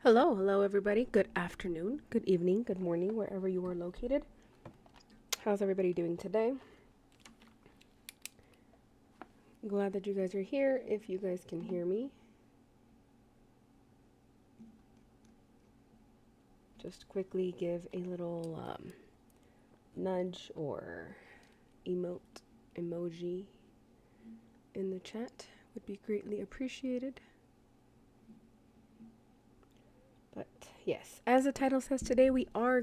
Hello everybody. Good afternoon, good evening, good morning, wherever you are located. How's everybody doing today? Glad that you guys are here. If you guys can hear me, just quickly give a little nudge or emoji in the chat. Would be greatly appreciated. But yes, as the title says, today we are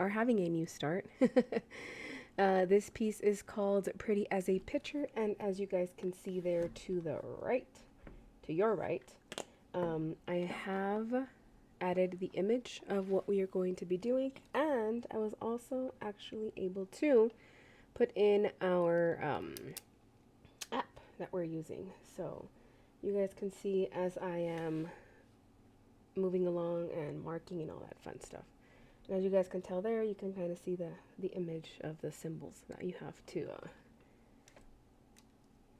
having a new start. This piece is called Pretty as a Picture, and as you guys can see there to the right, to your right, I have added the image of what we are going to be doing, and I was also actually able to put in our app that we're using. So you guys can see as I am moving along and marking and all that fun stuff. And as you guys can tell there, you can kind of see the image of the symbols that you have to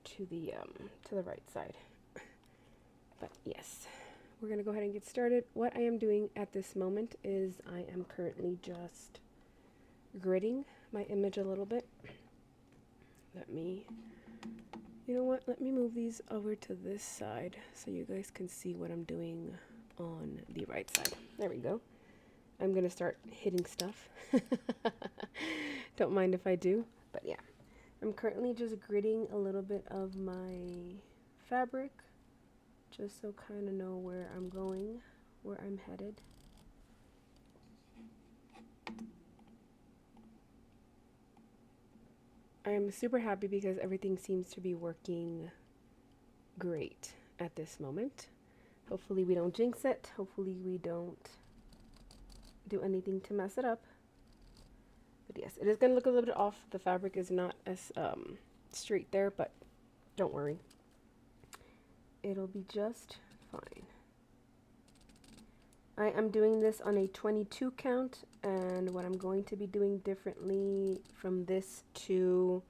the right side. But yes, we're gonna go ahead and get started. What I am doing at this moment is I am currently just gridding my image a little bit. You know what? Let me move these over to this side so you guys can see what I'm doing on the right side. There we go. I'm gonna start hitting stuff. Don't mind if I do, but yeah. I'm currently just gridding a little bit of my fabric, just so kind of know where I'm going, where I'm headed. I'm super happy because everything seems to be working great at this moment. Hopefully we don't jinx it. Hopefully we don't do anything to mess it up. But yes, it is going to look a little bit off. The fabric is not as straight there, but don't worry. It'll be just fine. I am doing this on a 22 count, and what I'm going to be doing differently from this to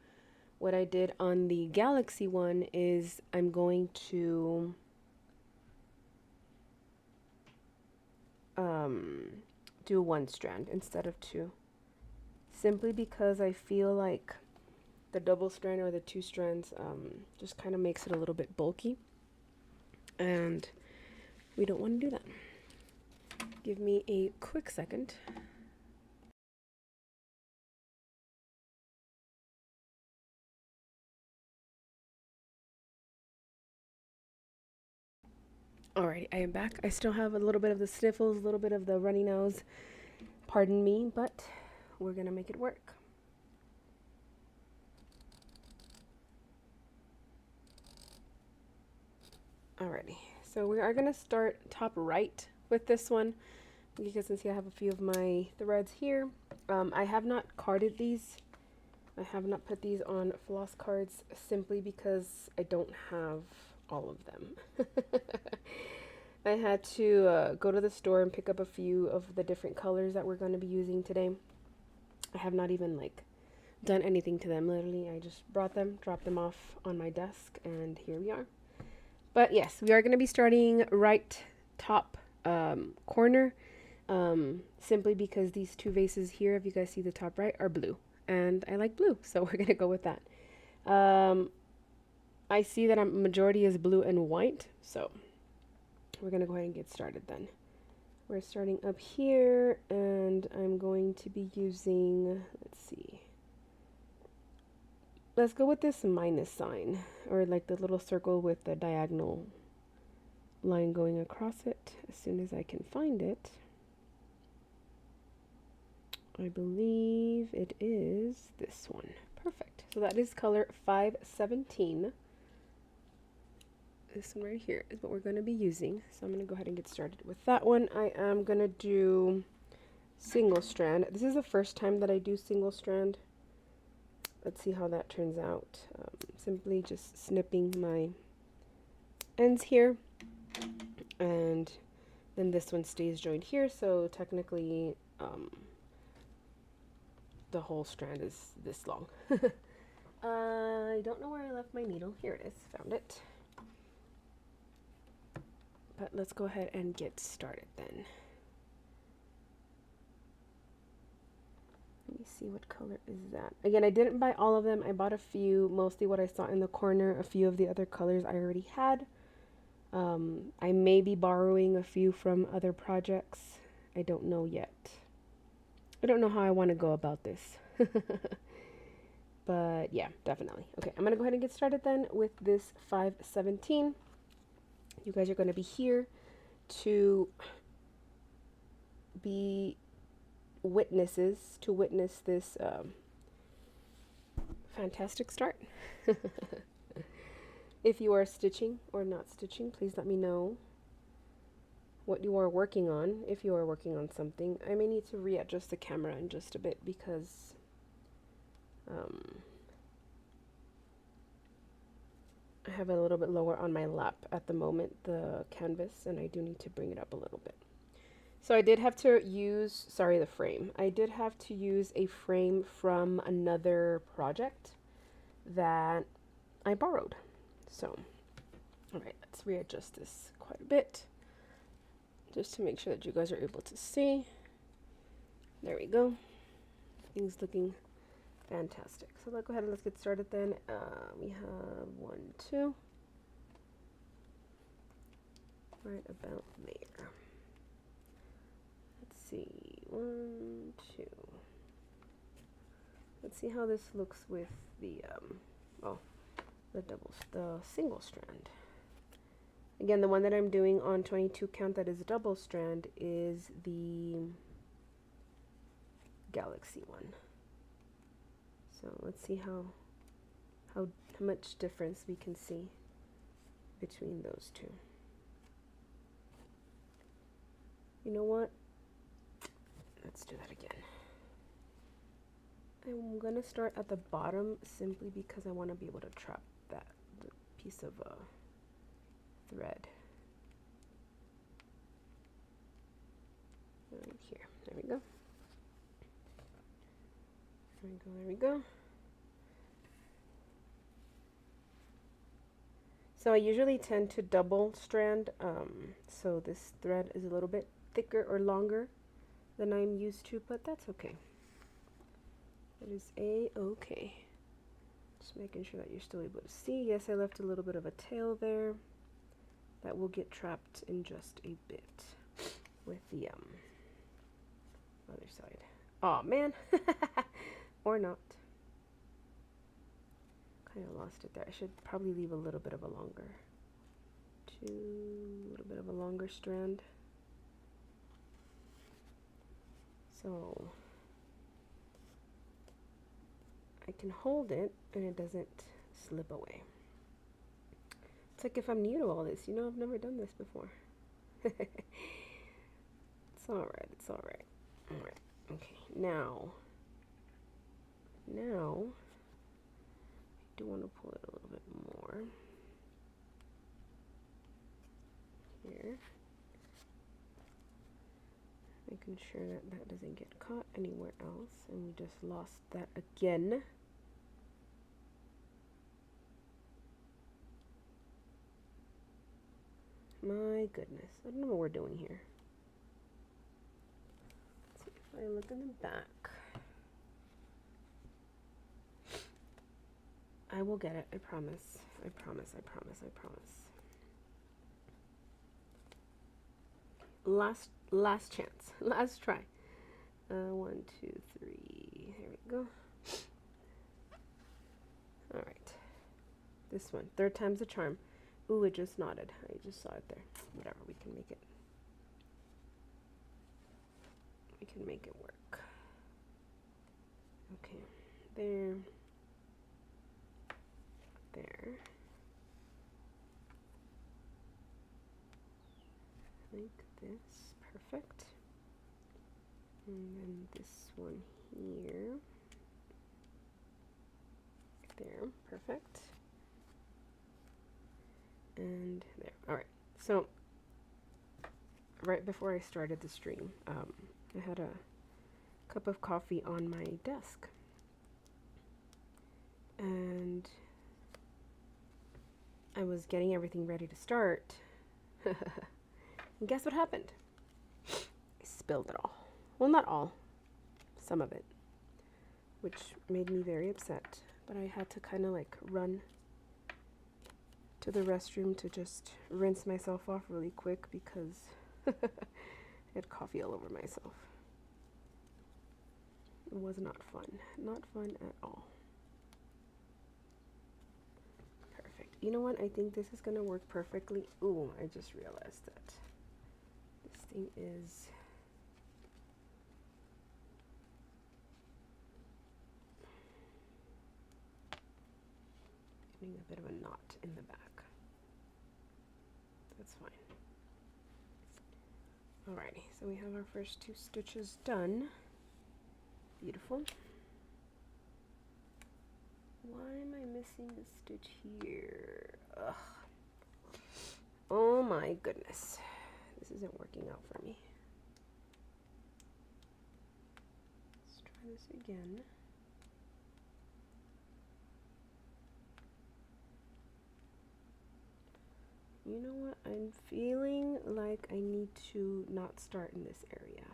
what I did on the Galaxy one is I'm going to do one strand instead of two, simply because I feel like the double strand or the two strands just kind of makes it a little bit bulky, and we don't want to do that. Give me a quick second. Alrighty, I am back. I still have a little bit of the sniffles, a little bit of the runny nose. Pardon me, but we're gonna make it work. Alrighty, so we are gonna start top right with this one. You guys can see I have a few of my threads here. I have not carded these. I have not put these on floss cards simply because I don't have all of them. I had to go to the store and pick up a few of the different colors that we're going to be using today. I have not even done anything to them. Literally, I just brought them, dropped them off on my desk, and here we are. But yes, we are going to be starting right top corner, simply because these two vases here, if you guys see the top right, are blue, and I like blue, so we're going to go with that. I see that a majority is blue and white, so we're going to go ahead and get started then. We're starting up here, and I'm going to be using, let's see, let's go with this minus sign, or like the little circle with the diagonal line going across it as soon as I can find it. I believe it is this one. Perfect. So that is color 517. This one right here is what we're going to be using. So I'm going to go ahead and get started with that one. I am going to do single strand. This is the first time that I do single strand. Let's see how that turns out. Simply just snipping my ends here, and then this one stays joined here, so technically the whole strand is this long. I don't know where I left my needle. Here it is. Found it. But let's go ahead and get started then. Let me see, what color is that? Again, I didn't buy all of them. I bought a few, mostly what I saw in the corner. A few of the other colors I already had. I may be borrowing a few from other projects. I don't know yet. I don't know how I want to go about this. But yeah, definitely. Okay, I'm going to go ahead and get started then with this 517. You guys are going to be here to be witnesses, to witness this fantastic start. If you are stitching or not stitching, please let me know what you are working on. If you are working on something, I may need to readjust the camera in just a bit because I have a little bit lower on my lap at the moment, the canvas, and I do need to bring it up a little bit. So I did have to use, sorry, the frame. I did have to use a frame from another project that I borrowed. So, all right, let's readjust this quite a bit just to make sure that you guys are able to see. There we go. Things looking fantastic. So let's go ahead and let's get started then. We have 1, 2, right about there. Let's see, 1, 2. Let's see how this looks with the the single strand. Again, the one that I'm doing on 22 count that is a double strand is the Galaxy one. So let's see how much difference we can see between those two. You know what? Let's do that again. I'm gonna start at the bottom simply because I want to be able to trap that piece of thread right here. There we go. There we go. There we go. So I usually tend to double strand, so this thread is a little bit thicker or longer than I'm used to, but that's okay. That is a-okay. Just making sure that you're still able to see. Yes, I left a little bit of a tail there. That will get trapped in just a bit with the other side. Oh man. Or not. Kind of lost it there. I should probably leave a little bit of a longer strand. So I can hold it and it doesn't slip away. It's like if I'm new to all this, you know, I've never done this before. It's alright, it's alright. Alright, okay, now I do want to pull it a little bit more. Here. Making sure that that doesn't get caught anywhere else, and we just lost that again. My goodness, I don't know what we're doing here. Let's see if I look in the back. I will get it, I promise. I promise, I promise, I promise. Last chance, last try. 1, 2, 3, here we go. All right, this one, third time's the charm. Ooh, it just nodded. I just saw it there. Whatever, we can make it. We can make it work. Okay, there. There. Like this. Perfect. And then this one here. There. Perfect. And there. Alright, so right before I started the stream, I had a cup of coffee on my desk. And I was getting everything ready to start. And guess what happened? I spilled it all. Well, not all. Some of it. Which made me very upset. But I had to kind of like run to the restroom to just rinse myself off really quick because I had coffee all over myself. It was not fun. Not fun at all. Perfect. You know what? I think this is going to work perfectly. Ooh, I just realized that this thing is... getting a bit of a knot in the back. That's fine. Alrighty, so we have our first 2 stitches done. Beautiful. Why am I missing a stitch here? Ugh. Oh my goodness. This isn't working out for me. Let's try this again. You know what? I'm feeling like I need to not start in this area.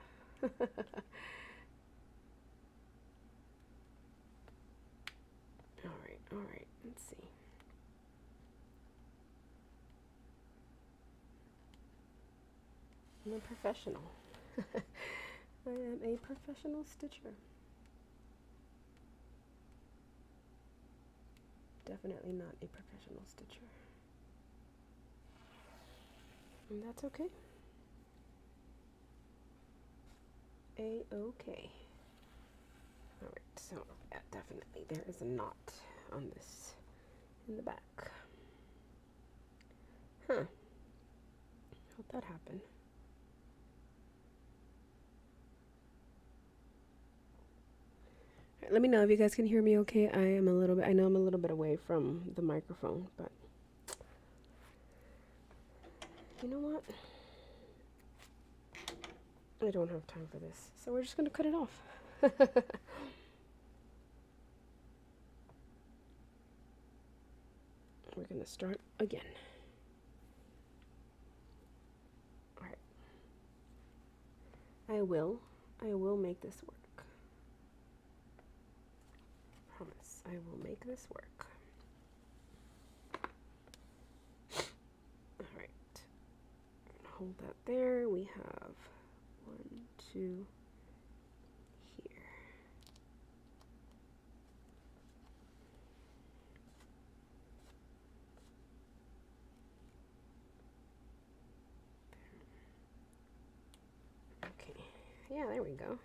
Alright, let's see. I'm a professional. I am a professional stitcher. Definitely not a professional stitcher. And that's okay. A-okay. Alright, so yeah, definitely there is a knot on this in the back. Huh. How'd that happen? Right, let me know if you guys can hear me okay. I know I'm a little bit away from the microphone, but you know what? I don't have time for this, so we're just gonna cut it off. We're gonna start again. Alright. I will make this work. Promise, I will make this work. Alright. Hold that there. We have 1, 2 here. Okay. Yeah, there we go.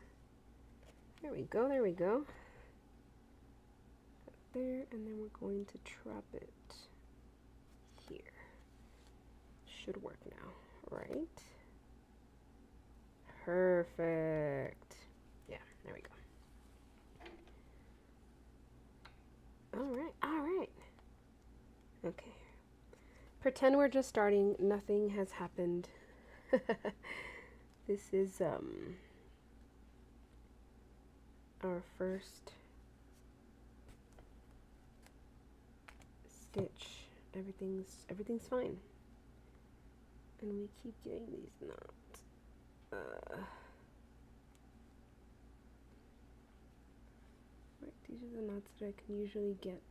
There we go, there we go. There, and then we're going to trap it here. Should work now, right? Perfect. Yeah, there we go. Alright, alright. Okay. Pretend we're just starting. Nothing has happened. This is our first stitch. Everything's fine. And we keep getting these knots. Right, these are the knots that I can usually get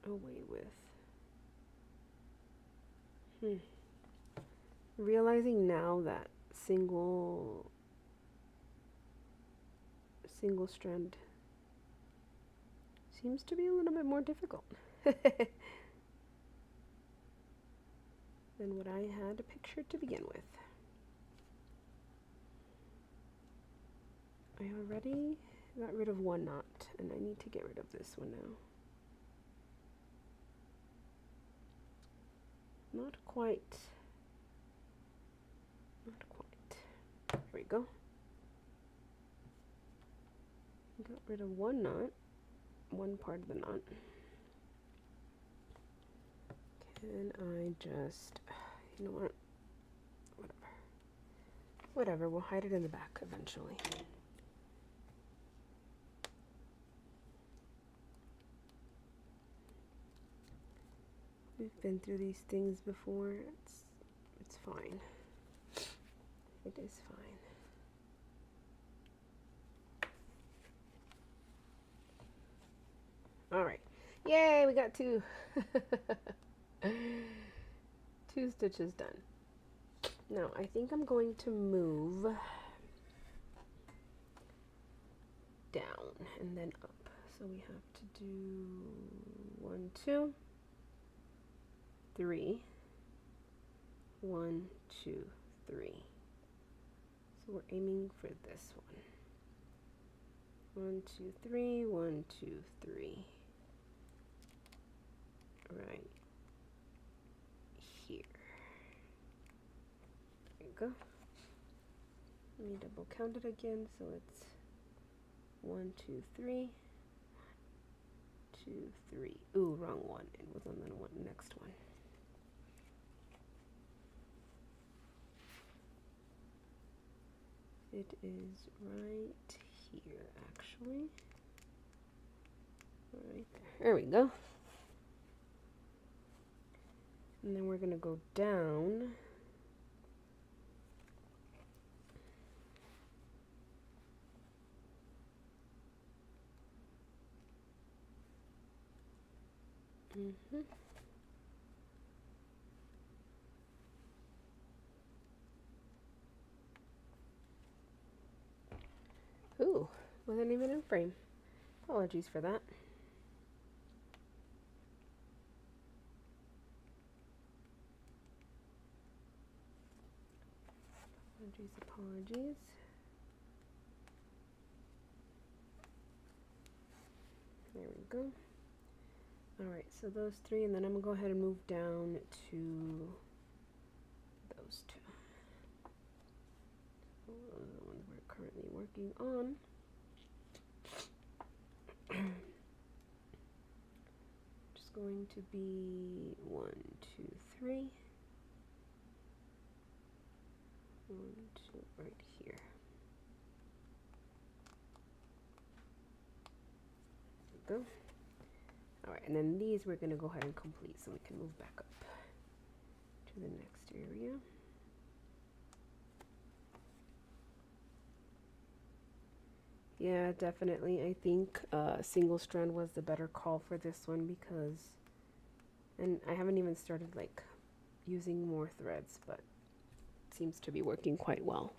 away with. Realizing now that single strand seems to be a little bit more difficult than what I had pictured to begin with. I already got rid of one knot, and I need to get rid of this one now. Not quite. Not quite. There we go. Got rid of one knot, one part of the knot. Can I just, you know what? Whatever, we'll hide it in the back eventually. We've been through these things before. It's fine. It is fine. All right. Yay, we got two. Two stitches done. Now, I think I'm going to move down and then up. So we have to do 1, 2, 3. 1, 2, 3. So we're aiming for this one. 1, 2, 3. 1, 2, 3. Right here. There you go. Let me double count it again. So it's 1, 2, 3. 1, 2, 3. Ooh, wrong one. It was on the one next one. It is right here, actually. Right there. There we go. And then we're going to go down. Ooh, wasn't even in frame. Apologies for that. Apologies. There we go. Alright, so those three, and then I'm going to go ahead and move down to those two. Those are the ones we're currently working on. Just going to be 1, 2, 3. 1, 2, right here. There we go. Alright, and then these we're going to go ahead and complete so we can move back up to the next area. Yeah, definitely. I think single strand was the better call for this one because, and I haven't even started like using more threads, but it seems to be working quite well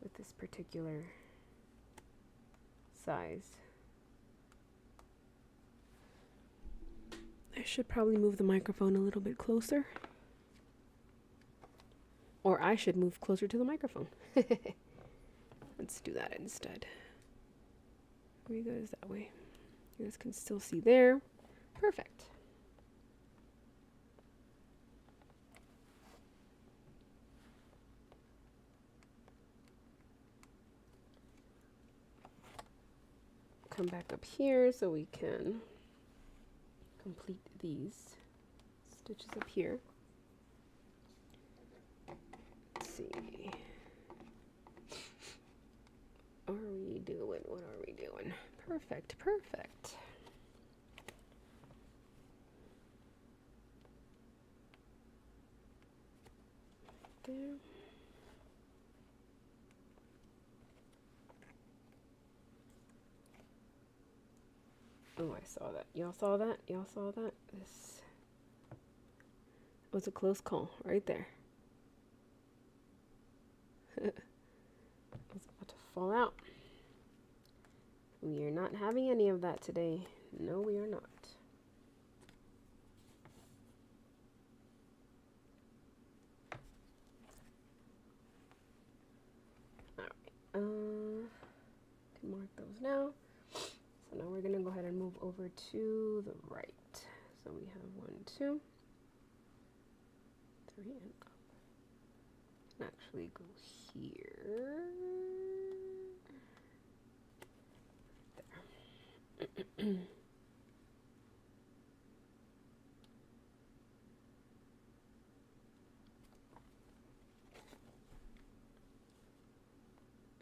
with this particular size. I should probably move the microphone a little bit closer. Or I should move closer to the microphone. Let's do that instead. Where you guys that way? You guys can still see there. Perfect. Come back up here so we can complete these stitches up here. Let's see. What are we doing? What are we doing? Perfect, perfect. There. Oh, I saw that. Y'all saw that? Y'all saw that? This was a close call right there. I was about to fall out. We are not having any of that today. No, we are not. Alright. Can mark those now. So now we're going to go ahead and move over to the right. So we have 1, 2, 3, and up. And actually go here. There.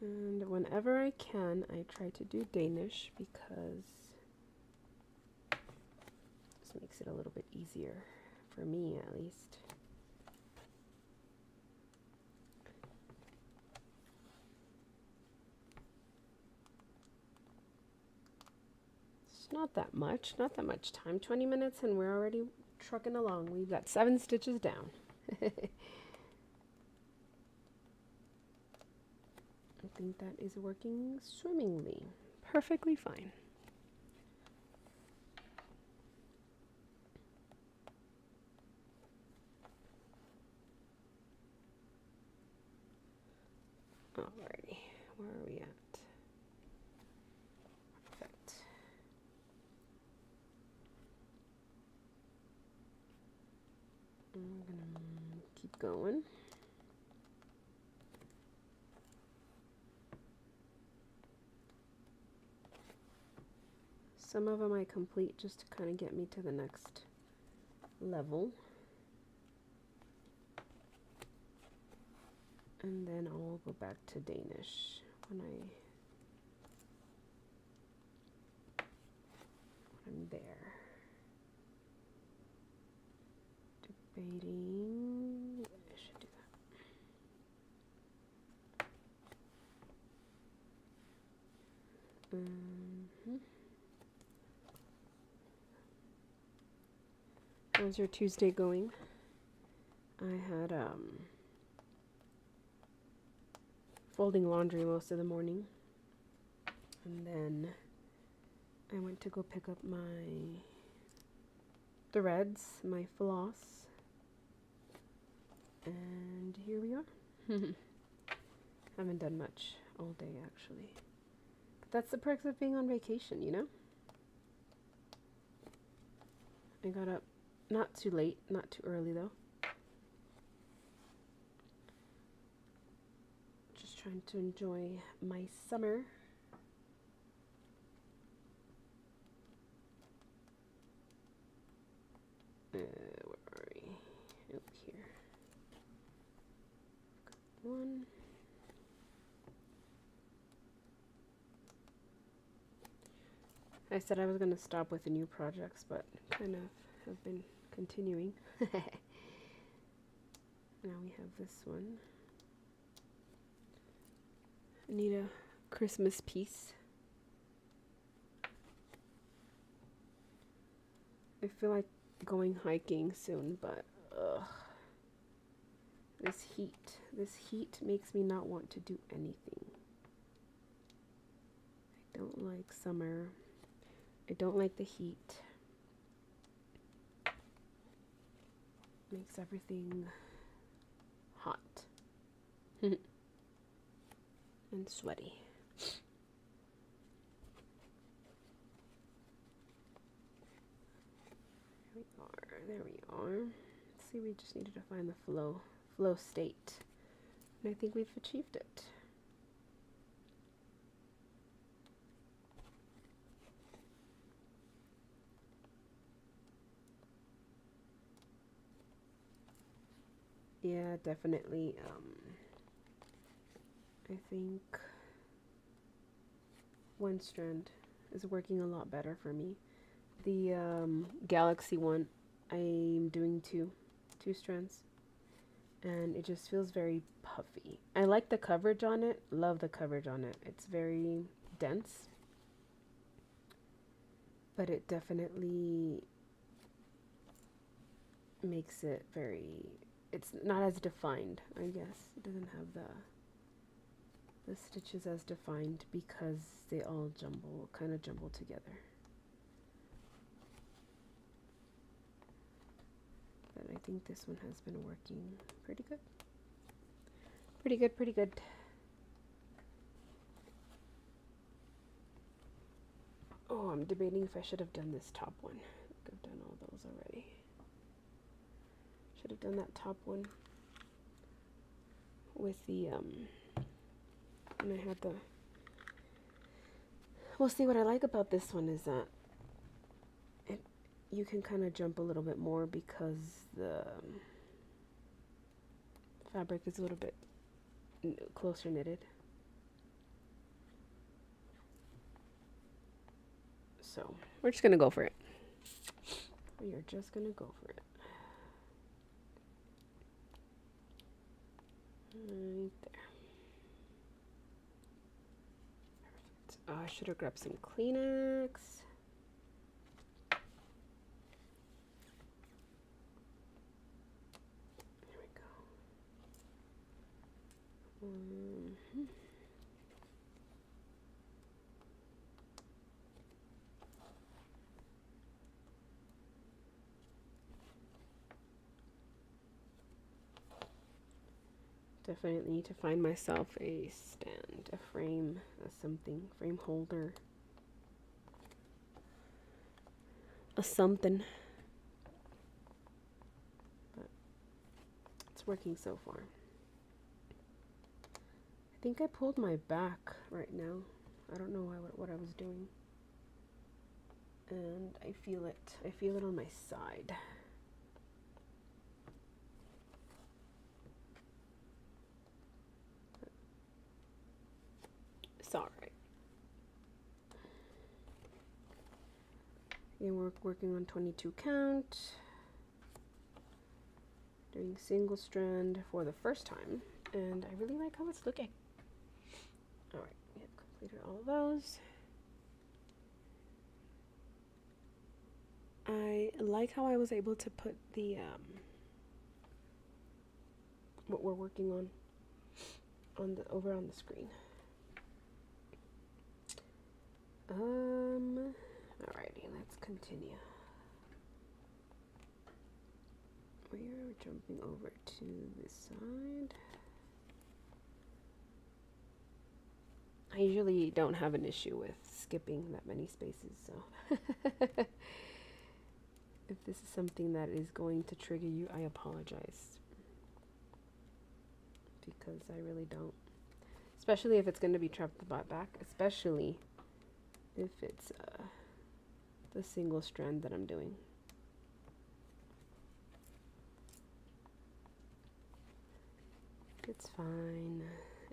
And whenever I can, I try to do Danish because this makes it a little bit easier for me, at least. not that much, not that much time. 20 minutes and we're already trucking along. We've got 7 stitches down. I think that is working swimmingly. Perfectly fine. Alrighty, where are we at? Perfect. I'm gonna keep going. Some of them I complete just to kind of get me to the next level. And then I'll go back to Danish when I'm there. Debating, I should do that. How's your Tuesday going? I had folding laundry most of the morning, and then I went to go pick up my threads, my floss, and here we are. Haven't done much all day actually, but that's the perks of being on vacation, you know. I got up not too late, not too early though. Just trying to enjoy my summer. Where are we? Over here. Got one. I said I was going to stop with the new projects, but kind of have been continuing. Now we have this one. I need a Christmas piece. I feel like going hiking soon, but this heat makes me not want to do anything. I don't like summer. I don't like the heat. Makes everything hot and sweaty. There we are. Let's see, we just needed to find the flow state. And I think we've achieved it. Yeah, definitely. I think one strand is working a lot better for me. The Galaxy one, I'm doing two strands, and it just feels very puffy. I like the coverage on it, love the coverage on it. It's very dense, but it definitely makes it very, it's not as defined, I guess. It doesn't have the stitches as defined because they all kind of jumble together. But I think this one has been working pretty good. Pretty good. Oh, I'm debating if I should have done this top one. I think I've done all those already. Should have done that top one with the and I had the, well, see, what I like about this one is that you can kind of jump a little bit more because the fabric is a little bit closer knitted. So we're just gonna go for it. We are just gonna go for it. Right there. Perfect. I should have grabbed some Kleenex. Definitely need to find myself a stand, a frame, a something, frame holder, a something. But it's working so far. I think I pulled my back right now. I don't know what I was doing. And I feel it. I feel it on my side. It's alright. Again, we're working on 22 count. Doing single strand for the first time. And I really like how it's looking. Alright, we have completed all of those. I like how I was able to put the what we're working on over on the screen. Alrighty, let's continue. We are jumping over to this side. I usually don't have an issue with skipping that many spaces, so if this is something that is going to trigger you, I apologize. Because I really don't. Especially if it's going to be trapped the back, especially if it's the single strand that I'm doing. It's fine.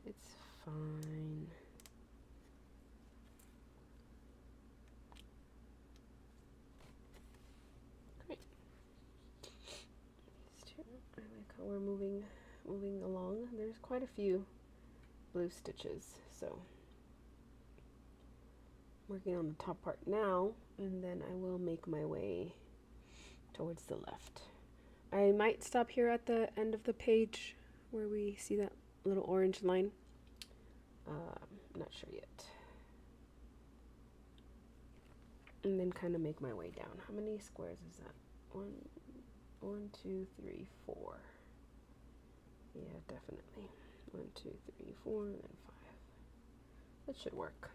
It's fine. Great. I like how we're moving along. There's quite a few blue stitches, so working on the top part now, and then I will make my way towards the left. I might stop here at the end of the page where we see that little orange line. I'm not sure yet. And then kind of make my way down. How many squares is that? One, two, three, 4. Yeah, definitely. 1, 2, 3, 4, and then 5. That should work.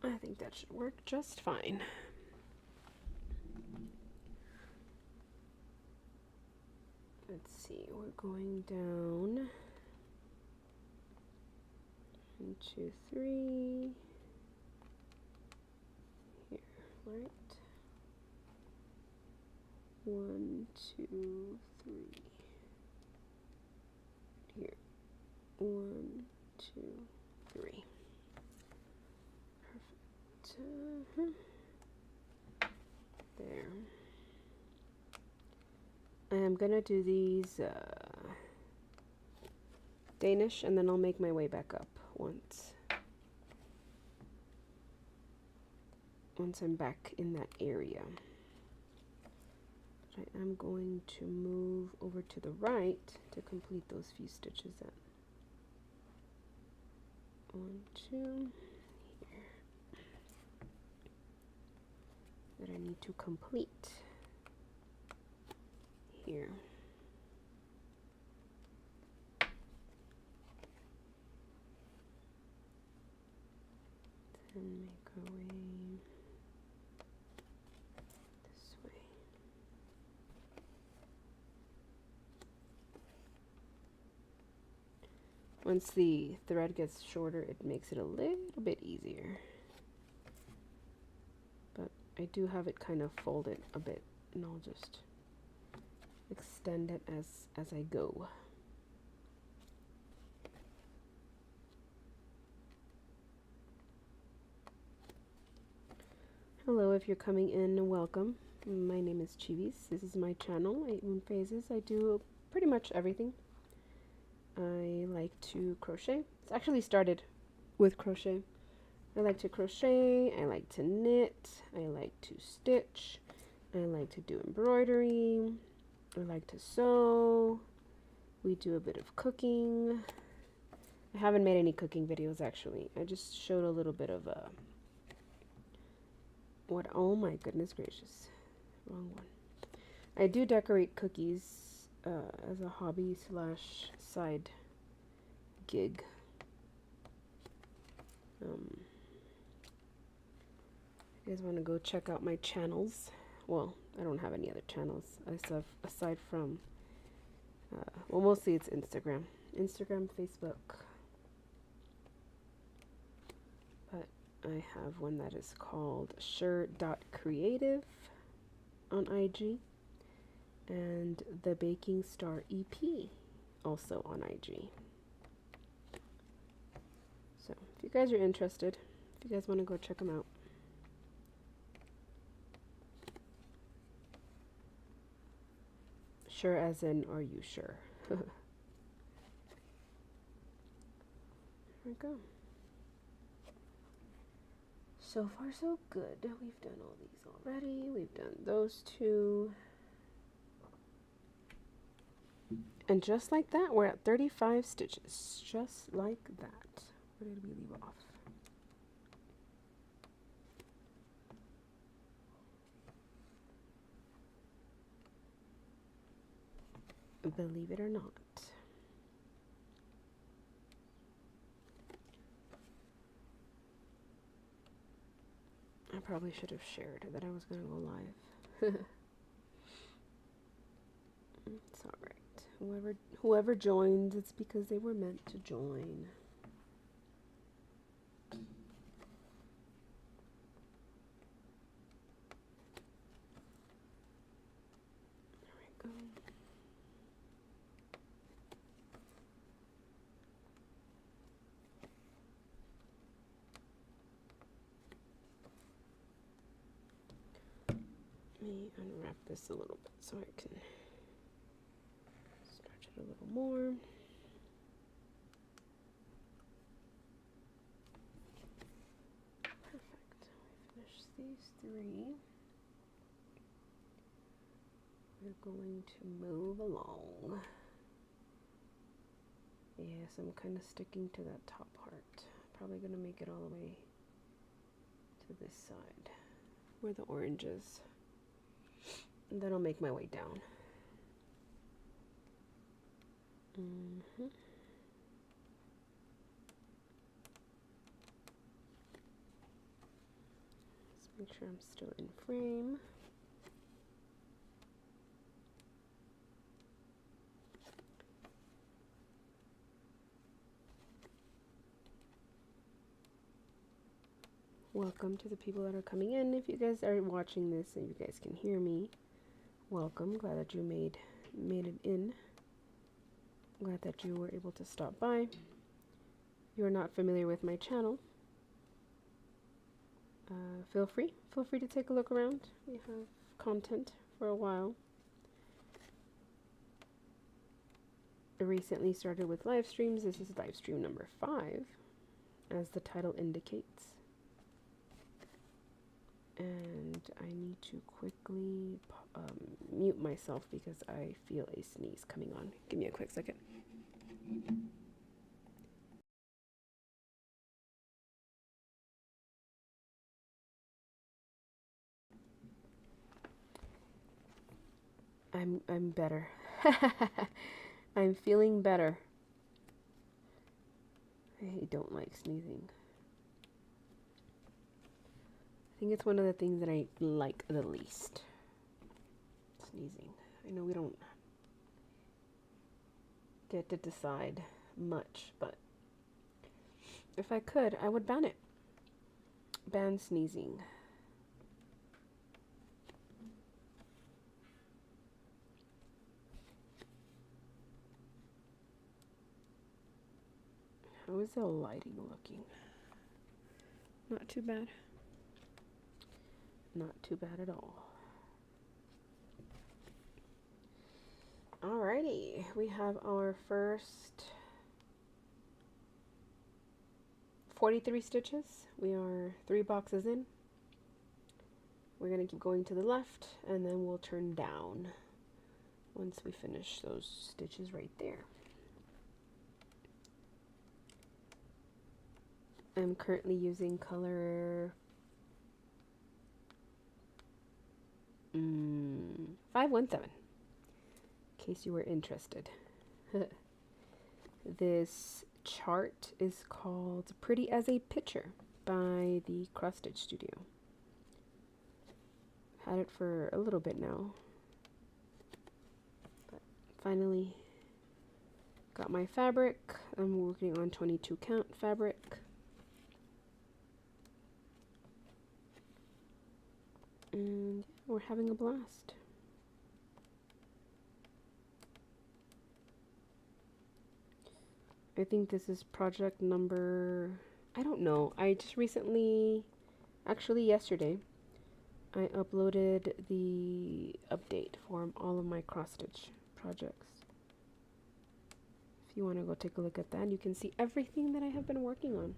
I think that should work just fine. Let's see, we're going down. 1, 2, 3. Here, right? 1, 2, 3. Here. 1, 2, 3. Perfect. There. I am gonna do these Danish, and then I'll make my way back up once I'm back in that area. I am going to move over to the right to complete those few stitches at 1, 2 here that I need to complete here. Then make our way this way. Once the thread gets shorter, it makes it a little bit easier. But I do have it kind of folded a bit, and I'll just extend it as I go. Hello, if you're coming in, welcome. My name is Chivis. This is my channel, 8 Moon Phases. I do pretty much everything. I like to crochet. It's actually started with crochet. I like to crochet, I like to knit, I like to stitch, I like to do embroidery, I like to sew. We do a bit of cooking. I haven't made any cooking videos actually. I just showed a little bit of oh my goodness gracious. Wrong one. I do decorate cookies as a hobby slash side gig. If you guys want to go check out my channels, well, I don't have any other channels aside from, well, mostly it's Instagram, Facebook, but I have one that is called sure.creative on IG, and the Baking Star EP also on IG. So if you guys are interested, if you guys want to go check them out. Sure as in, are you sure? There we go. So far so good. We've done all these already. We've done those two. And just like that, we're at 35 stitches. Just like that. Where did we leave off? Believe it or not. I probably should have shared that I was going to go live. It's alright. Whoever joins, it's because they were meant to join. There we go. Let me unwrap this a little bit so I can stretch it a little more. Perfect. We finished these three. We're going to move along. Yes, I'm kind of sticking to that top part. Probably going to make it all the way to this side where the orange is. And then I'll make my way down. Let's make sure I'm still in frame. Welcome to the people that are coming in. If you guys are watching this and you guys can hear me, welcome. Glad that you made it in. Glad that you were able to stop by. If you are not familiar with my channel, feel free to take a look around. We have content for a while. I recently started with live streams. This is live stream number 5, as the title indicates. And I need to quickly mute myself because I feel a sneeze coming on. Give me a quick second. I'm better. I'm feeling better. I don't like sneezing. I think it's one of the things that I like the least. Sneezing. I know we don't get to decide much, but if I could, I would ban it. Ban sneezing. How is the lighting looking? Not too bad. Not too bad at all. Alrighty, we have our first 43 stitches. We are 3 boxes in. We're going to keep going to the left and then we'll turn down once we finish those stitches right there. I'm currently using color 517. case you were interested. This chart is called Pretty as a Picture by the Cross Stitch Studio. Had it for a little bit now, but finally got my fabric. I'm working on 22 count fabric. And we're having a blast. I think this is project number, I don't know. I just recently, actually yesterday, I uploaded the update for all of my cross stitch projects. If you want to go take a look at that, you can see everything that I have been working on.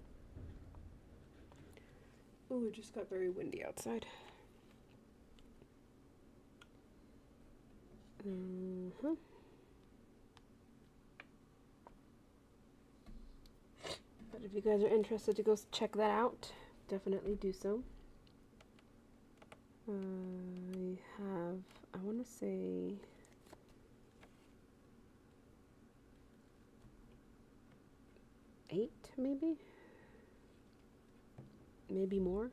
Oh, it just got very windy outside. But if you guys are interested to go check that out, definitely do so. I have, I want to say, 8 maybe more.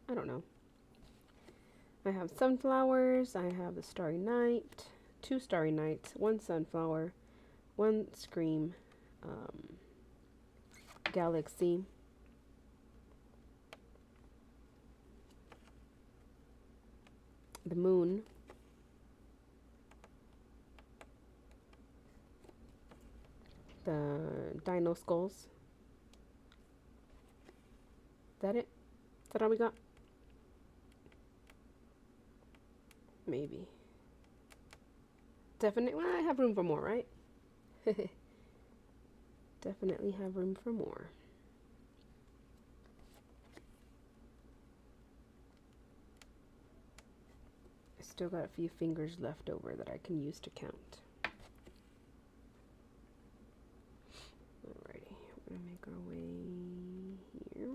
I don't know. I have sunflowers, I have the Starry Night, 2 Starry Nights, 1 sunflower, 1 Scream, Galaxy, the moon, the dino skulls. Is that it? Is that all we got? Maybe. Definitely, well, I have room for more, right? Definitely have room for more. I still got a few fingers left over that I can use to count. Alrighty, we're gonna make our way here.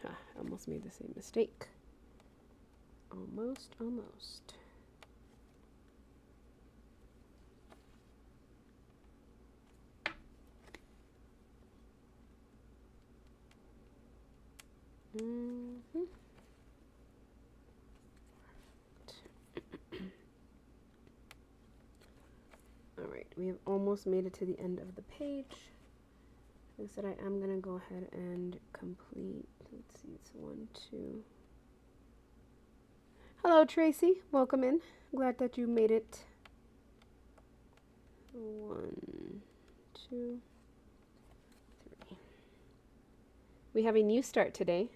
Ha, I almost made the same mistake. Almost. Alright, we have almost made it to the end of the page. Like I said, I am going to go ahead and complete, let's see, it's 1, 2. Hello, Tracy. Welcome in. Glad that you made it. 1, 2, 3. We have a new start today.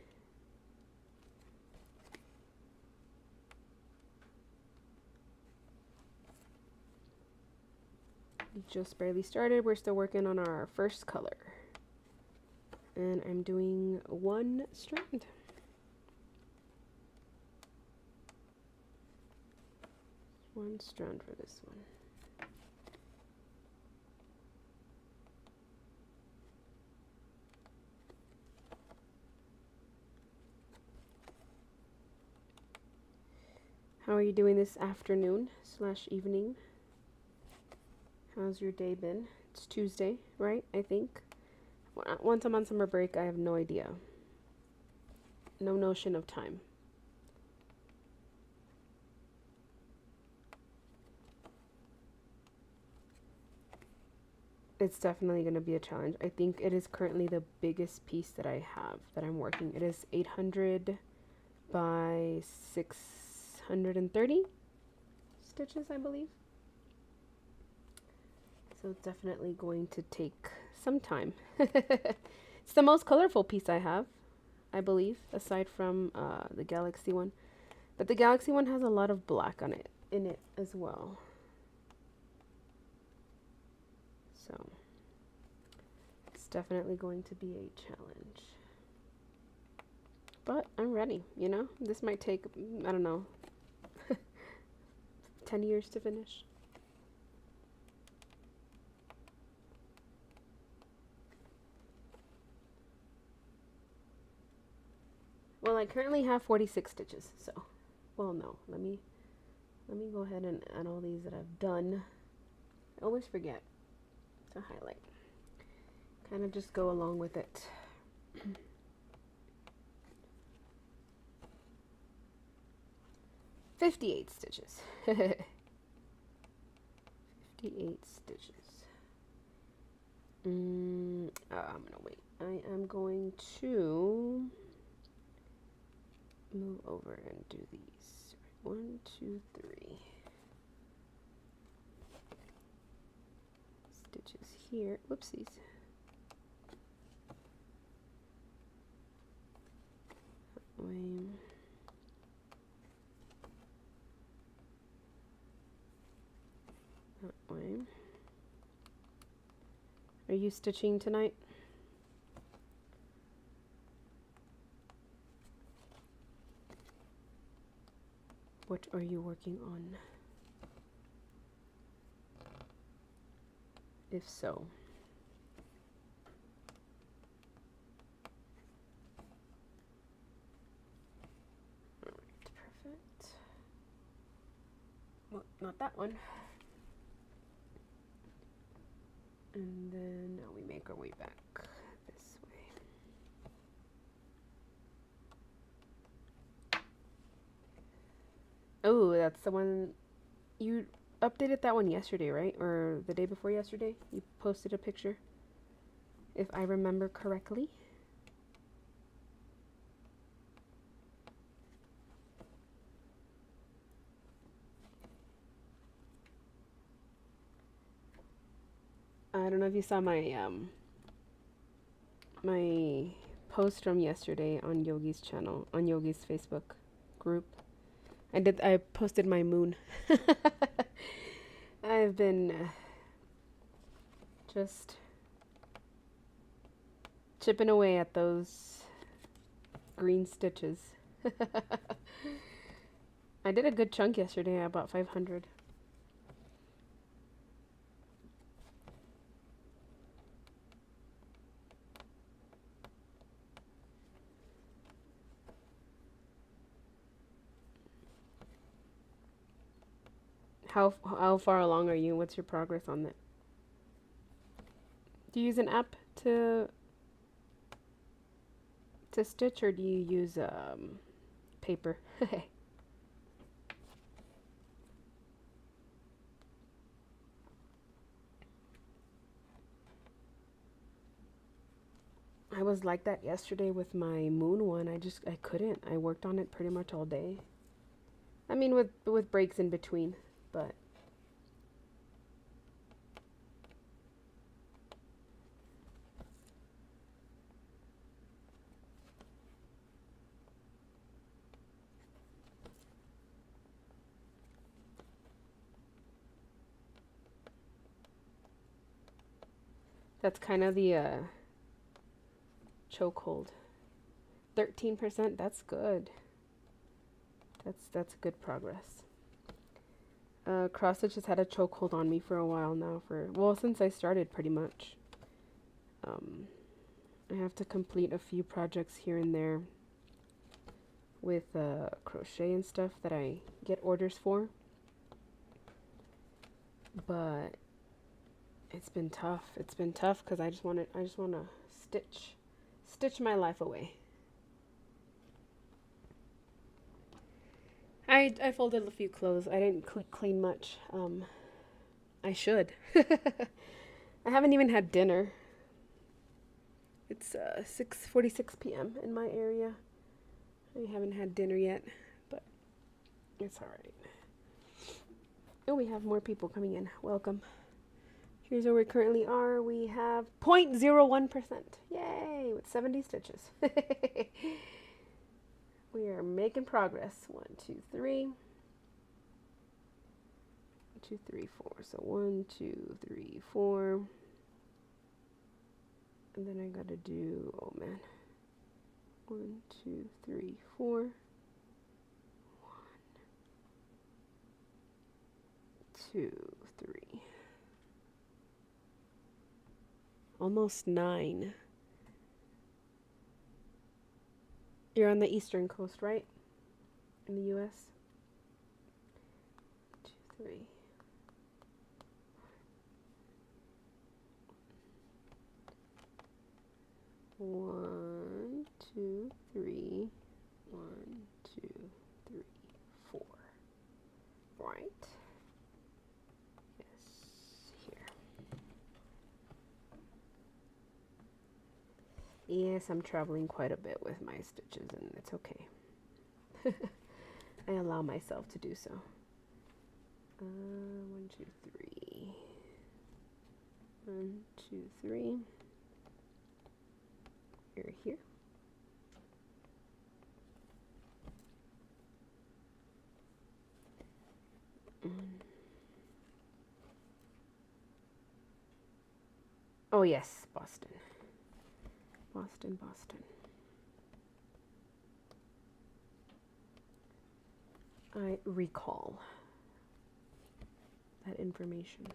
We just barely started. We're still working on our first color. And I'm doing 1 strand. One strand for this one. How are you doing this afternoon / evening? How's your day been? It's Tuesday, right? I think. Once I'm on summer break, I have no idea. No notion of time. It's definitely going to be a challenge. I think it is currently the biggest piece that I have that I'm working. It is 800 by 630 stitches, I believe. So it's definitely going to take some time. It's the most colorful piece I have, I believe, aside from the Galaxy one. But the Galaxy one has a lot of black on it, in it as well. So it's definitely going to be a challenge. But I'm ready, you know? This might take, I don't know, 10 years to finish. Well, I currently have 46 stitches, so well, no, let me go ahead and add all these that I've done. I always forget to highlight. Kind of just go along with it. 58 stitches. 58 stitches. I'm gonna wait. I am going to move over and do these. 1, 2, 3 stitches here. Whoopsies. That way. That way. Are you stitching tonight? What are you working on? If so. Alright, perfect. Well, not that one. And then now we make our way back this way. Oh, that's the one you updated that one yesterday, right? Or the day before yesterday? You posted a picture, if I remember correctly. I don't know if you saw my my post from yesterday on Yogi's channel, on Yogi's Facebook group. I posted my moon. I've been just chipping away at those green stitches. I did a good chunk yesterday, about 500. How far along are you? What's your progress on that? Do you use an app to stitch, or do you use paper? I was like that yesterday with my moon one. I couldn't. I worked on it pretty much all day. I mean, with breaks in between, but that's kind of the chokehold. 13%, that's good. That's good progress. Cross stitch has had a chokehold on me for a while now, well, since I started pretty much. I have to complete a few projects here and there with crochet and stuff that I get orders for, but it's been tough. It's been tough because I just want to stitch my life away. I folded a few clothes. I didn't clean much. I should. I haven't even had dinner. It's 6:46 p.m. in my area. I haven't had dinner yet, but it's all right. Oh, we have more people coming in. Welcome. Here's where we currently are. We have 0.01%. Yay! With 70 stitches. We are making progress. 1, 2, 3. 1, 2, 3, 4. So 1, 2, 3, 4. And then I gotta do, oh man. 1, 2, 3, 4. 1, 2, 3. Almost 9. You're on the eastern coast, right? In the US? 3. One, two, three. 1, 2, 3, 4. Right. Yes, here. Yes, I'm traveling quite a bit with my stitches, and it's okay. I allow myself to do so. 1, 2, 3. 1, 2, 3. Here. Oh yes, Boston. Boston. I recall that information.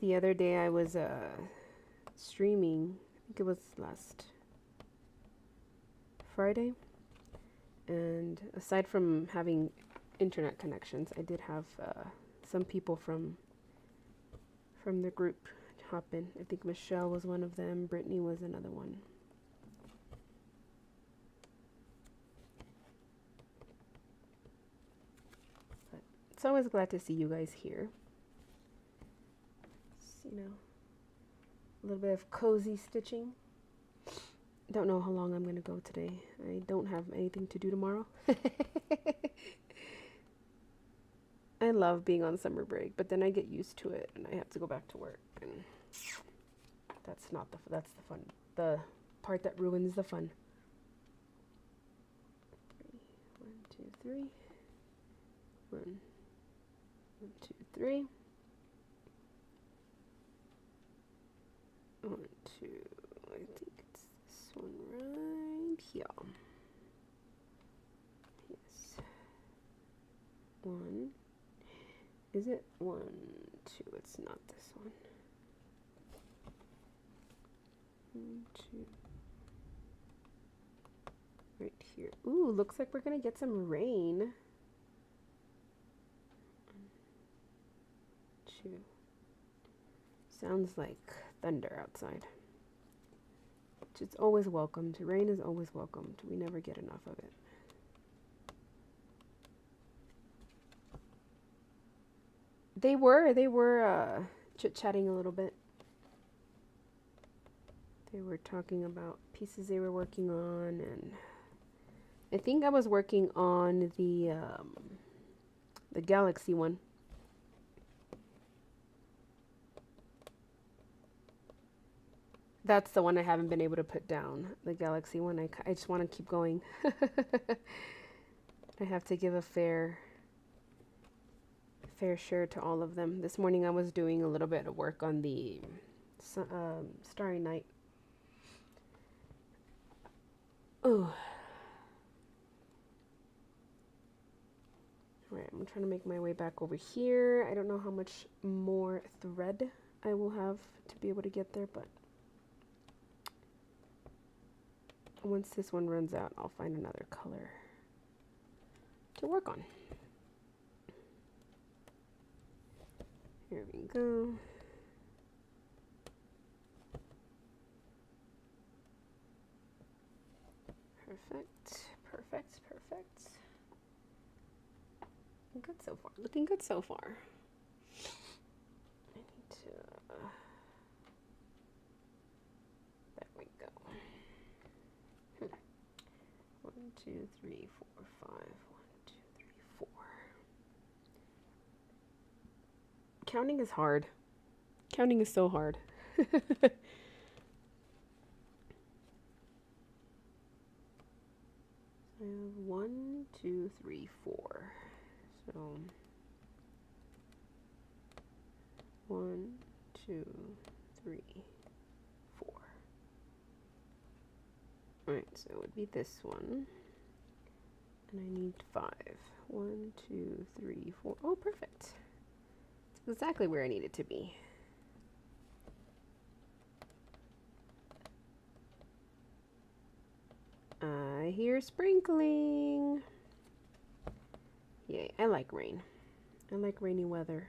The other day I was streaming, I think it was last Friday, and aside from having internet connections, I did have some people from the group hop in. I think Michelle was one of them, Brittany was another one. But it's always glad to see you guys here. It's, you know, a little bit of cozy stitching. Don't know how long I'm going to go today. I don't have anything to do tomorrow. I love being on summer break, but then I get used to it and I have to go back to work, and that's the fun. The part that ruins the fun. 1, 2, 3. 1, 2, 3. 1, 2. I think it's this one right here. Yes. 1. Is it 1, 2? It's not this one. 1, 2. Right here. Ooh, looks like we're gonna get some rain. 1, 2. Sounds like thunder outside. Which is always welcomed. Rain is always welcomed. We never get enough of it. They were chit-chatting a little bit. They were talking about pieces they were working on, and I think I was working on the Galaxy one. That's the one I haven't been able to put down. The Galaxy one. I just want to keep going. I have to give a fair share to all of them. This morning I was doing a little bit of work on the Starry Night. Oh. Alright, I'm trying to make my way back over here. I don't know how much more thread I will have to be able to get there, but once this one runs out, I'll find another color to work on. Here we go. Perfect. Good so far. Looking good so far. I need to... there we go. 1, 2, 3, 4, 5. 1, 2, 3, 4. Counting is hard. Counting is so hard. I have 1, 2, 3, 4. So 1, 2, 3, 4. Alright, so it would be this one. And I need 5. 1, 2, 3, 4. Oh, perfect. It's exactly where I need it to be. I hear sprinkling. Yay, I like rain. I like rainy weather.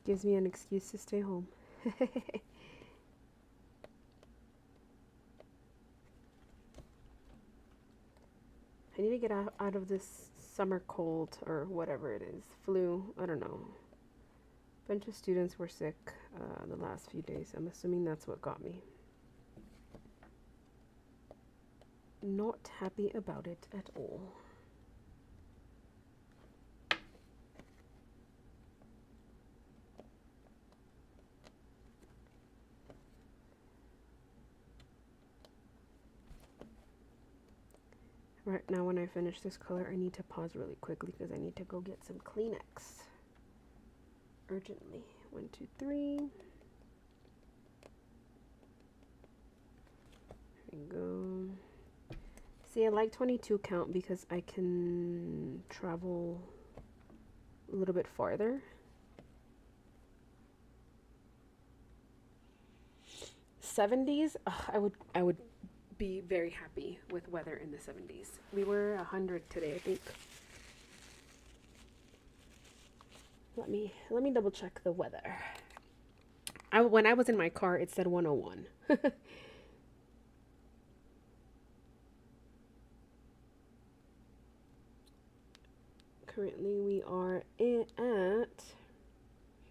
Gives me an excuse to stay home. I need to get out of this summer cold or whatever it is. Flu, I don't know. A bunch of students were sick the last few days. I'm assuming that's what got me. Not happy about it at all. Right now when I finish this color, I need to pause really quickly because I need to go get some Kleenex. Urgently. 1, 2, 3. There we go. See, I like 22 count because I can travel a little bit farther. 70s, I would be very happy with weather in the 70s. We were 100 today, I think. Let me double check the weather. When I was in my car, it said 101. Currently, we are at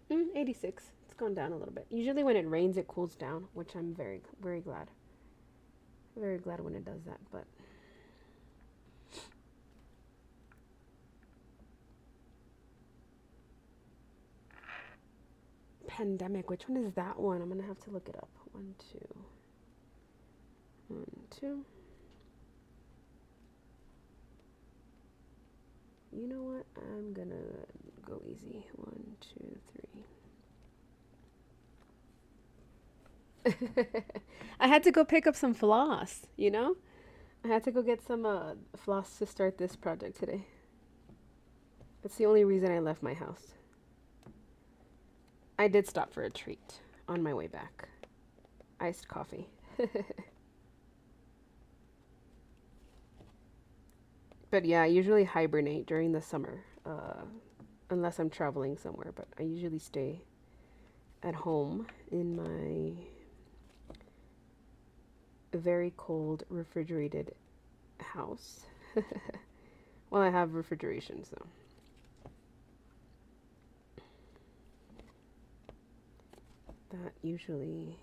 86. It's gone down a little bit. Usually, when it rains, it cools down, which I'm very, very glad. Very glad when it does that, but pandemic, which one is that one? I'm gonna have to look it up. 1, 2. 1, 2. You know what? I'm gonna go easy. 1, 2, 3. I had to go pick up some floss, you know? I had to go get some floss to start this project today. That's the only reason I left my house. I did stop for a treat on my way back. Iced coffee. But yeah, I usually hibernate during the summer, unless I'm traveling somewhere. But I usually stay at home in my very cold refrigerated house. Well, I have refrigeration, so. That usually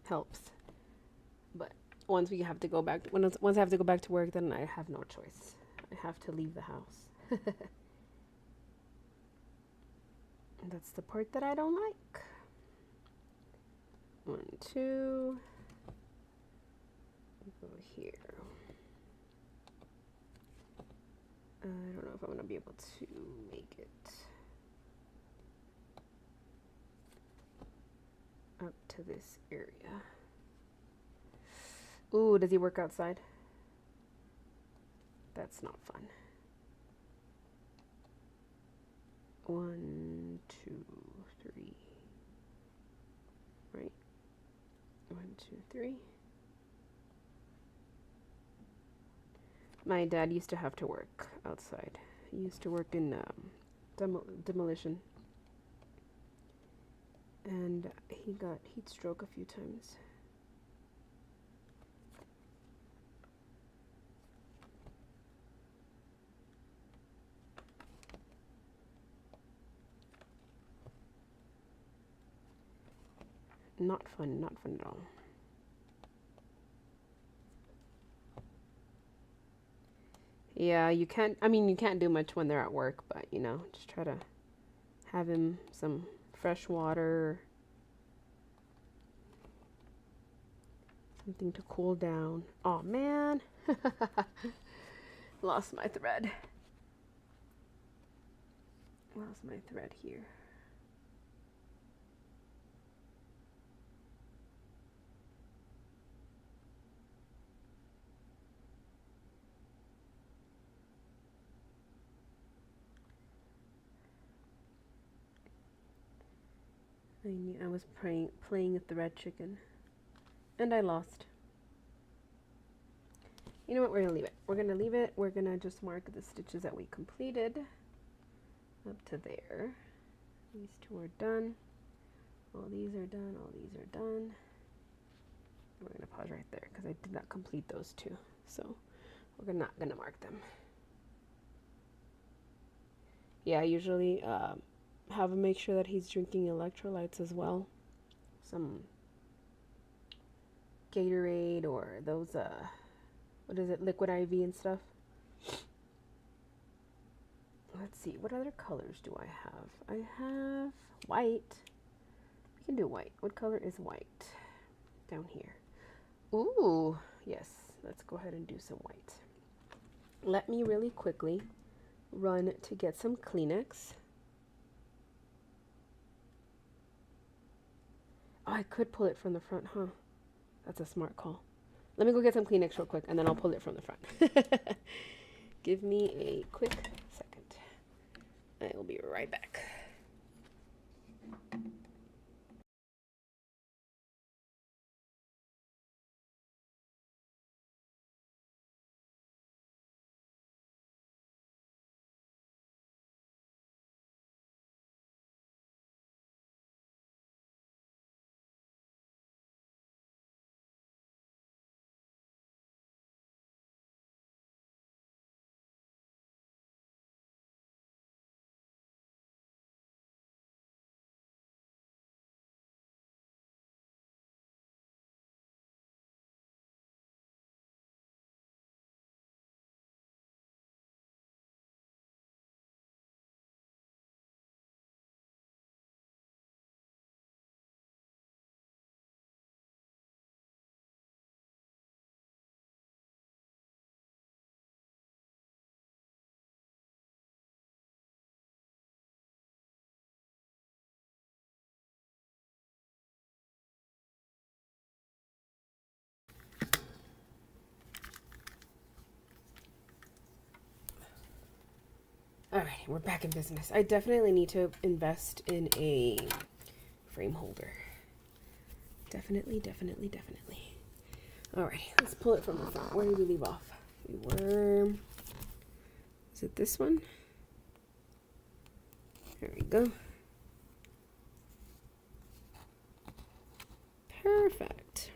helps. But once we have to go back, once I have to go back to work, then I have no choice. I have to leave the house. That's the part that I don't like. 1, 2. Go here. I don't know if I'm going to be able to make it up to this area. Ooh, does he work outside? That's not fun. 1, 2, 3. Right? 1, 2, 3. My dad used to have to work outside. He used to work in demolition. And he got heat stroke a few times. Not fun, not fun at all. Yeah, you can't, I mean, you can't do much when they're at work, but, you know, just try to have him some fresh water, something to cool down. Oh man, lost my thread. Lost my thread here. I was playing thread chicken, and I lost. You know what? We're gonna leave it. We're gonna leave it. We're gonna just mark the stitches that we completed up to there. These two are done. All these are done. All these are done. We're gonna pause right there because I did not complete those two, so we're not gonna mark them. Yeah, I usually have him make sure that he's drinking electrolytes as well. Some Gatorade or those what is it, liquid IV and stuff. Let's see, what other colors do I have? I have white. We can do white. What color is white? Down here. Ooh, yes. Let's go ahead and do some white. Let me really quickly run to get some Kleenex. Oh, I could pull it from the front, huh? That's a smart call. Let me go get some Kleenex real quick, and then I'll pull it from the front. Give me a quick second. I will be right back. All right, we're back in business. I definitely need to invest in a frame holder. Definitely. All right, let's pull it from the front. Where did we leave off? We were... Is it this one? There we go. Perfect.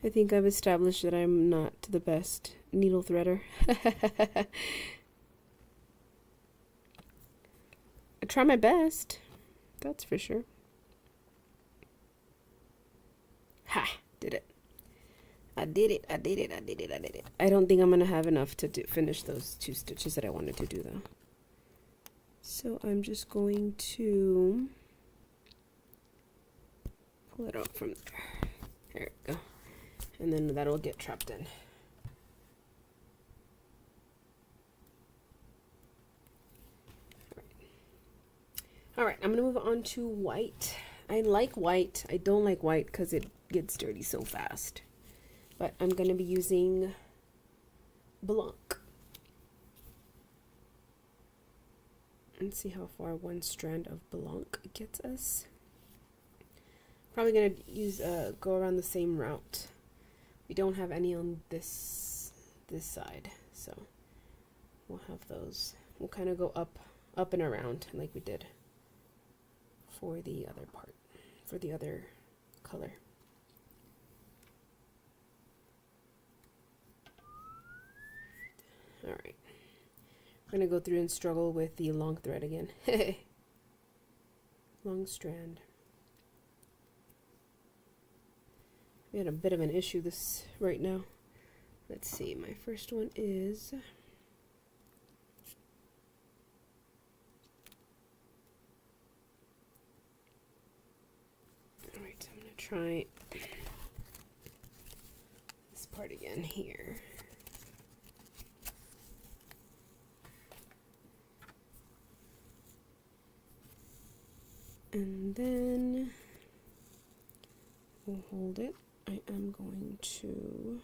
I think I've established that I'm not the best needle threader. I try my best, that's for sure. Ha! Did it. I did it. I don't think I'm going to have enough to finish those 2 stitches that I wanted to do, though. So I'm just going to pull it out from there. There we go. And then that'll get trapped in. All right, I'm going to move on to white. I like white. I don't like white because it gets dirty so fast. But I'm going to be using Blanc. Let's see how far one strand of Blanc gets us. Probably going to use go around the same route. We don't have any on this side, so we'll have those. We'll kind of go up and around like we did for the other part, for the other color. All right, we're gonna go through and struggle with the long thread again. Long strand. We had a bit of an issue this right now. Let's see, my first one is alright, I'm gonna try this part again here. And then we'll hold it. I am going to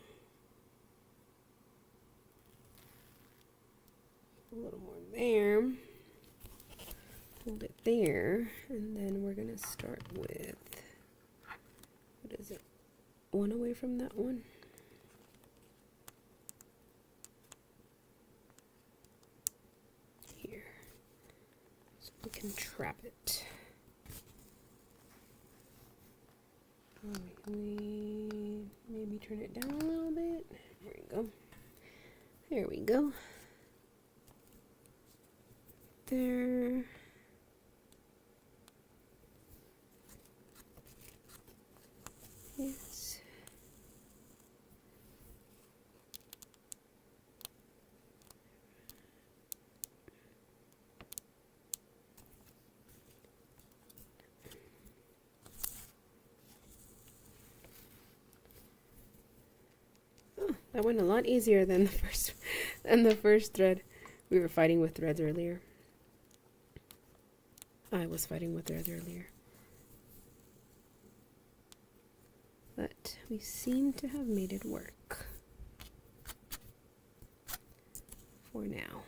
there. Hold it there. And then we're going to start with, what is it? One away from that one. Here. So we can trap it. We maybe turn it down a little bit. There we go. There we go. There. Yes. Oh, that went a lot easier than the first thread. We were fighting with threads earlier. I was fighting with threads earlier. But we seem to have made it work. For now.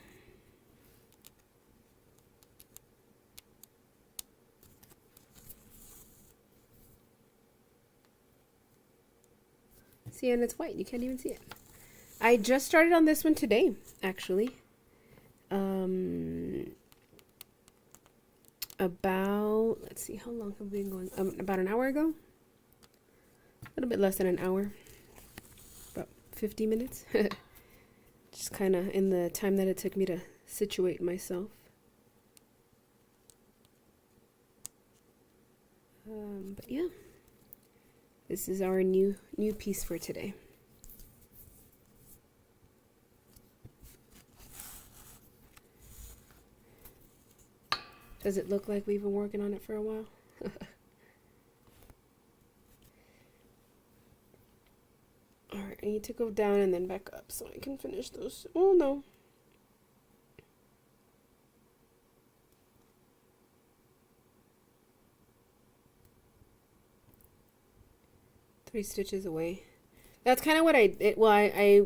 See, and it's white. You can't even see it. I just started on this one today, actually. About, let's see, how long have we been going? About an hour ago? A little bit less than an hour. About 50 minutes. Just kind of in the time that it took me to situate myself. But yeah. This is our new piece for today. Does it look like we've been working on it for a while? Alright, I need to go down and then back up so I can finish those. Oh no. Three stitches away. That's kind of what I did. Well, I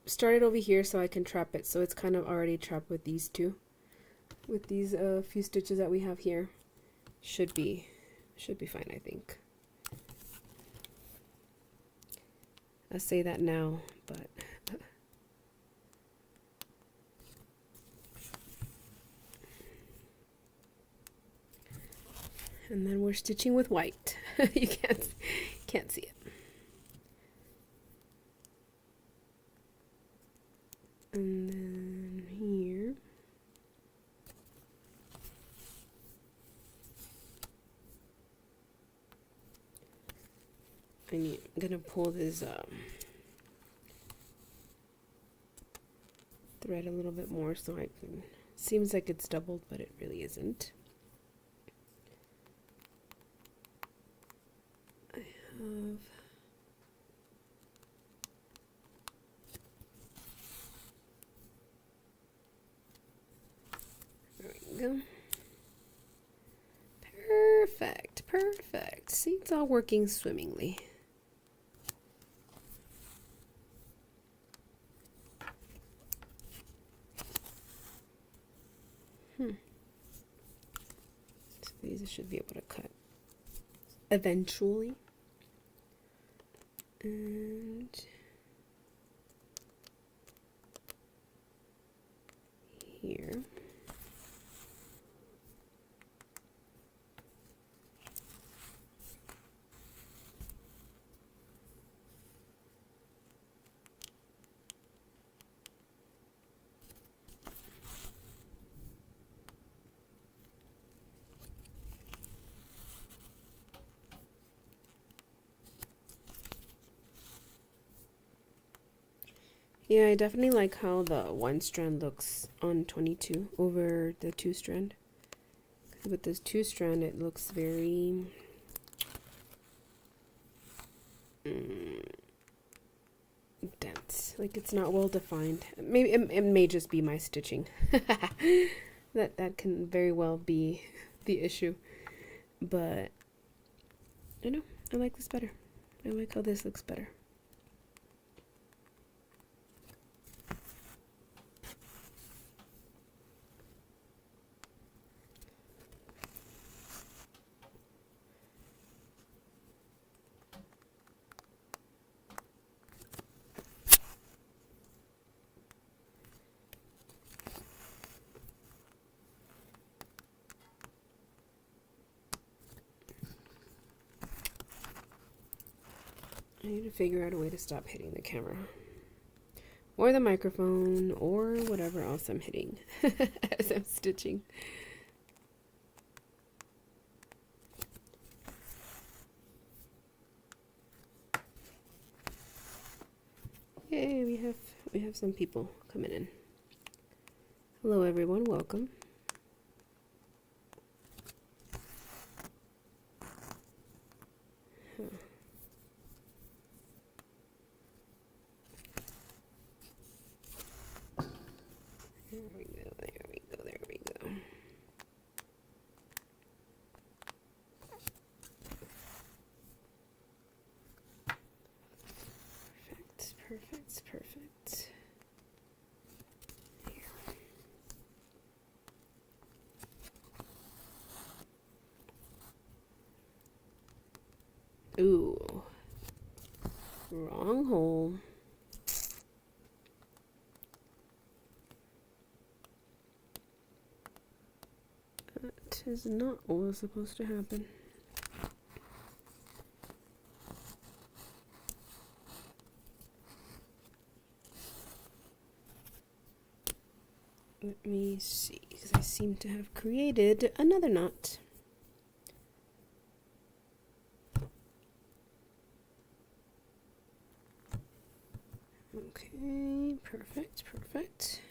started over here so I can trap it. So it's kind of already trapped with these two. With these few stitches that we have here, should be fine, I think. I say that now, but and then we're stitching with white. You can't see it. And then here. I'm gonna pull this thread a little bit more so I can. Seems like it's doubled, but it really isn't. I have. There we go. Perfect, perfect. See, it's all working swimmingly. So these I should be able to cut eventually. And here. Yeah, I definitely like how the one strand looks on 22 over the two strand. With this two strand, it looks very dense. Like it's not well defined. Maybe it may just be my stitching. That can very well be the issue. But I know, I like this better. I like how this looks better. I need to figure out a way to stop hitting the camera. Or the microphone, or whatever else I'm hitting as I'm stitching. Yay, we have some people coming in. Hello everyone, welcome. There we go, there we go, there we go. Perfect, perfect. Here. Ooh. Wrong hole. That is not what was supposed to happen. Let me see, because I seem to have created another knot. Okay, perfect, perfect.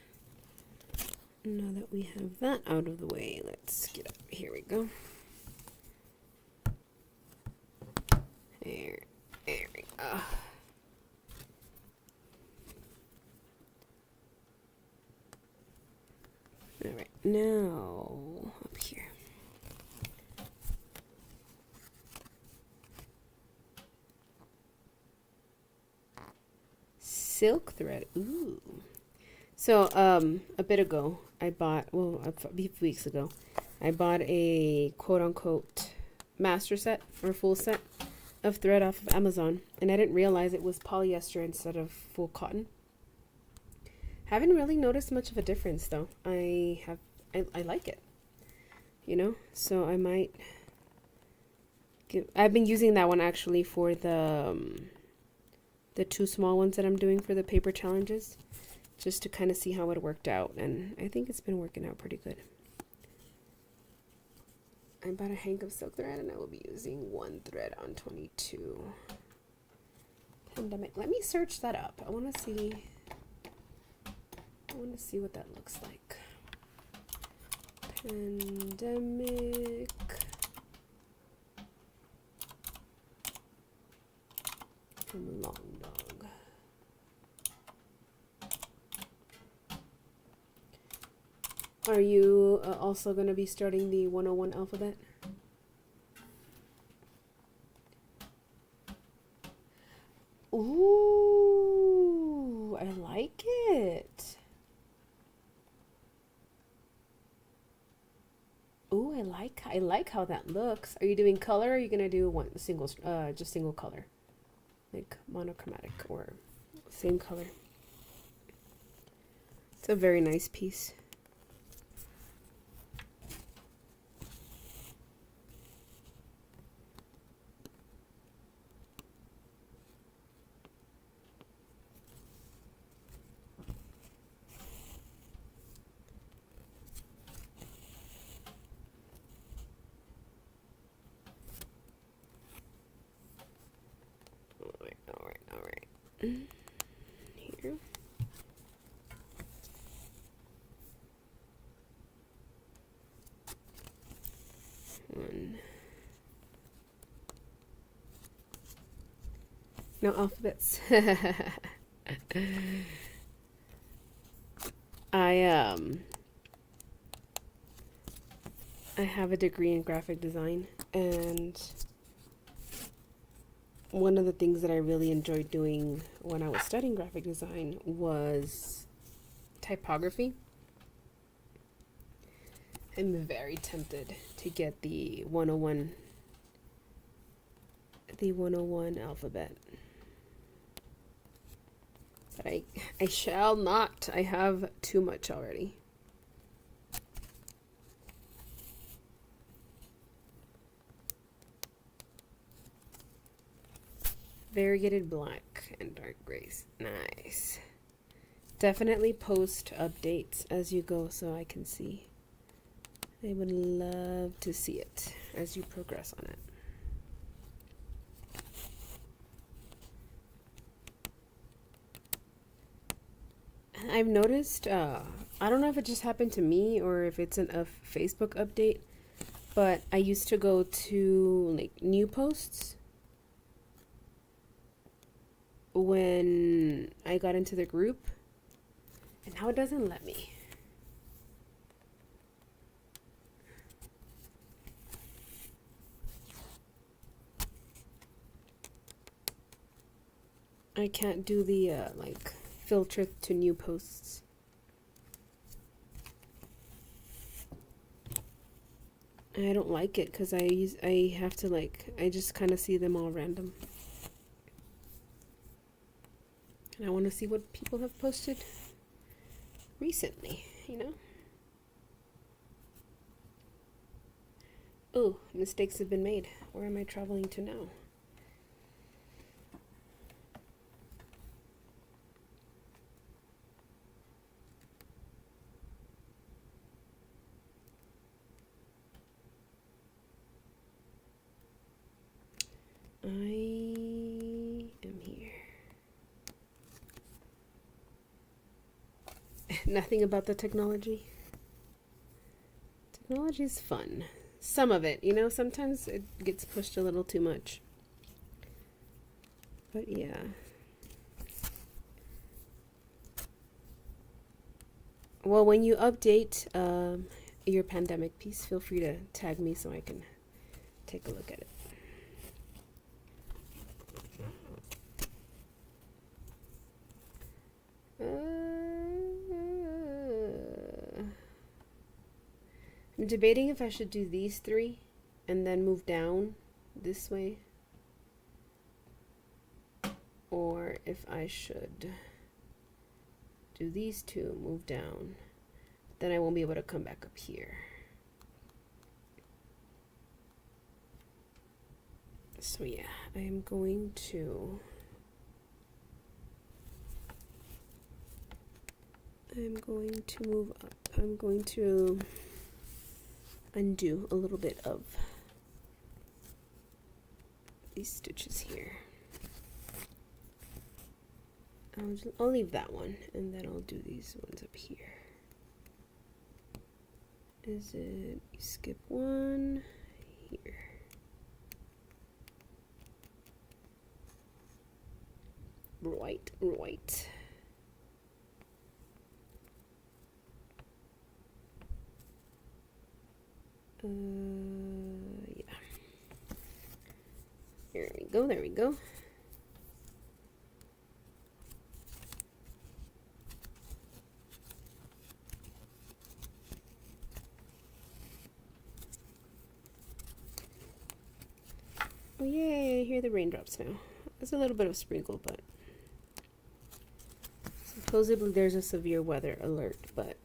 Now that we have that out of the way, let's get up. Here we go. There we go. All right, now up here. Silk thread. Ooh. So a bit ago, I bought, well, a few weeks ago, I bought a quote-unquote master set or full set of thread off of Amazon, and I didn't realize it was polyester instead of full cotton. Haven't really noticed much of a difference though. I like it, you know, so I might I've been using that one actually for the two small ones that I'm doing for the paper challenges, just to kind of see how it worked out, and I think it's been working out pretty good. I bought a hank of silk thread, and I will be using one thread on 22. Pandemic. Let me search that up. I want to see what that looks like. Pandemic. From Long Dog. Are you also going to be starting the 101 alphabet? Ooh, I like it. Ooh, I like how that looks. Are you doing color, or are you going to do just single color? Like monochromatic or same color? It's a very nice piece. All right. Here. One. No alphabets. I have a degree in graphic design, and one of the things that I really enjoyed doing when I was studying graphic design was typography. I'm very tempted to get the 101 alphabet. But I shall not. I have too much already. Variegated black and dark grays. Nice. Definitely post updates as you go so I can see. I would love to see it as you progress on it. I've noticed, I don't know if it just happened to me or if it's a Facebook update, but I used to go to like new posts when I got into the group, and now it doesn't let me. I can't do the like filter to new posts. I don't like it because I have to like, I just kind of see them all random. And I want to see what people have posted recently, you know? Oh, mistakes have been made. Where am I traveling to now? I am here. Nothing about the technology. Technology is fun. Some of it, you know, sometimes it gets pushed a little too much. But yeah. Well, when you update your pandemic piece, feel free to tag me so I can take a look at it. I'm debating if I should do these three and then move down this way, or if I should do these two, move down, then I won't be able to come back up here. So yeah, I am going to move up. I'm going to undo a little bit of these stitches here. I'll leave that one, and then I'll do these ones up here. Is it, you skip one here. Right. Yeah. There we go. Oh yay, I hear the raindrops now. There's a little bit of sprinkle, but supposedly there's a severe weather alert, but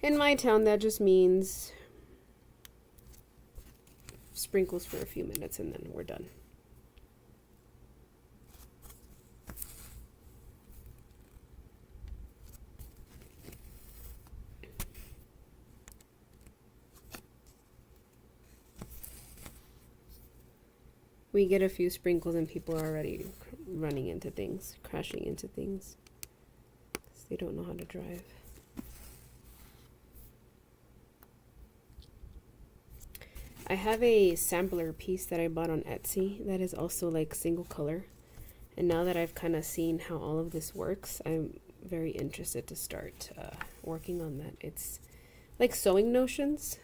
in my town that just means sprinkles for a few minutes and then we're done. We get a few sprinkles and people are already running into things, crashing into things, because they don't know how to drive. I have a sampler piece that I bought on Etsy that is also like single color. And now that I've kind of seen how all of this works, I'm very interested to start working on that. It's like sewing notions.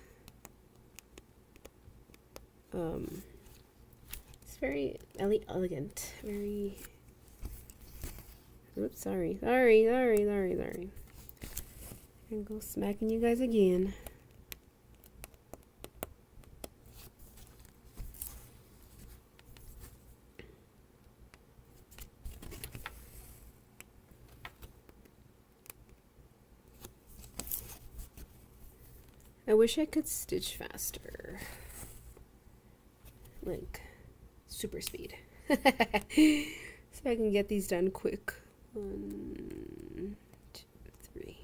It's very elegant, very... Oops, sorry. I can go smacking you guys again. I wish I could stitch faster. Like, super speed. so I can get these done quick. 1, 2, 3.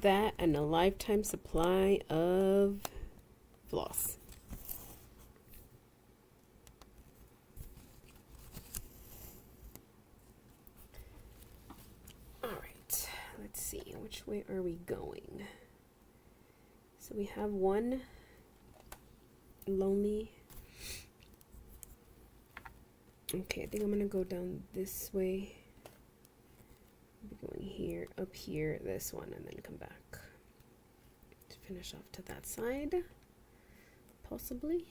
That and a lifetime supply of floss. All right, let's see, which way are we going? So we have one lonely. Okay, I think I'm gonna go down this way. Going here, up here, this one, and then come back to finish off to that side, possibly.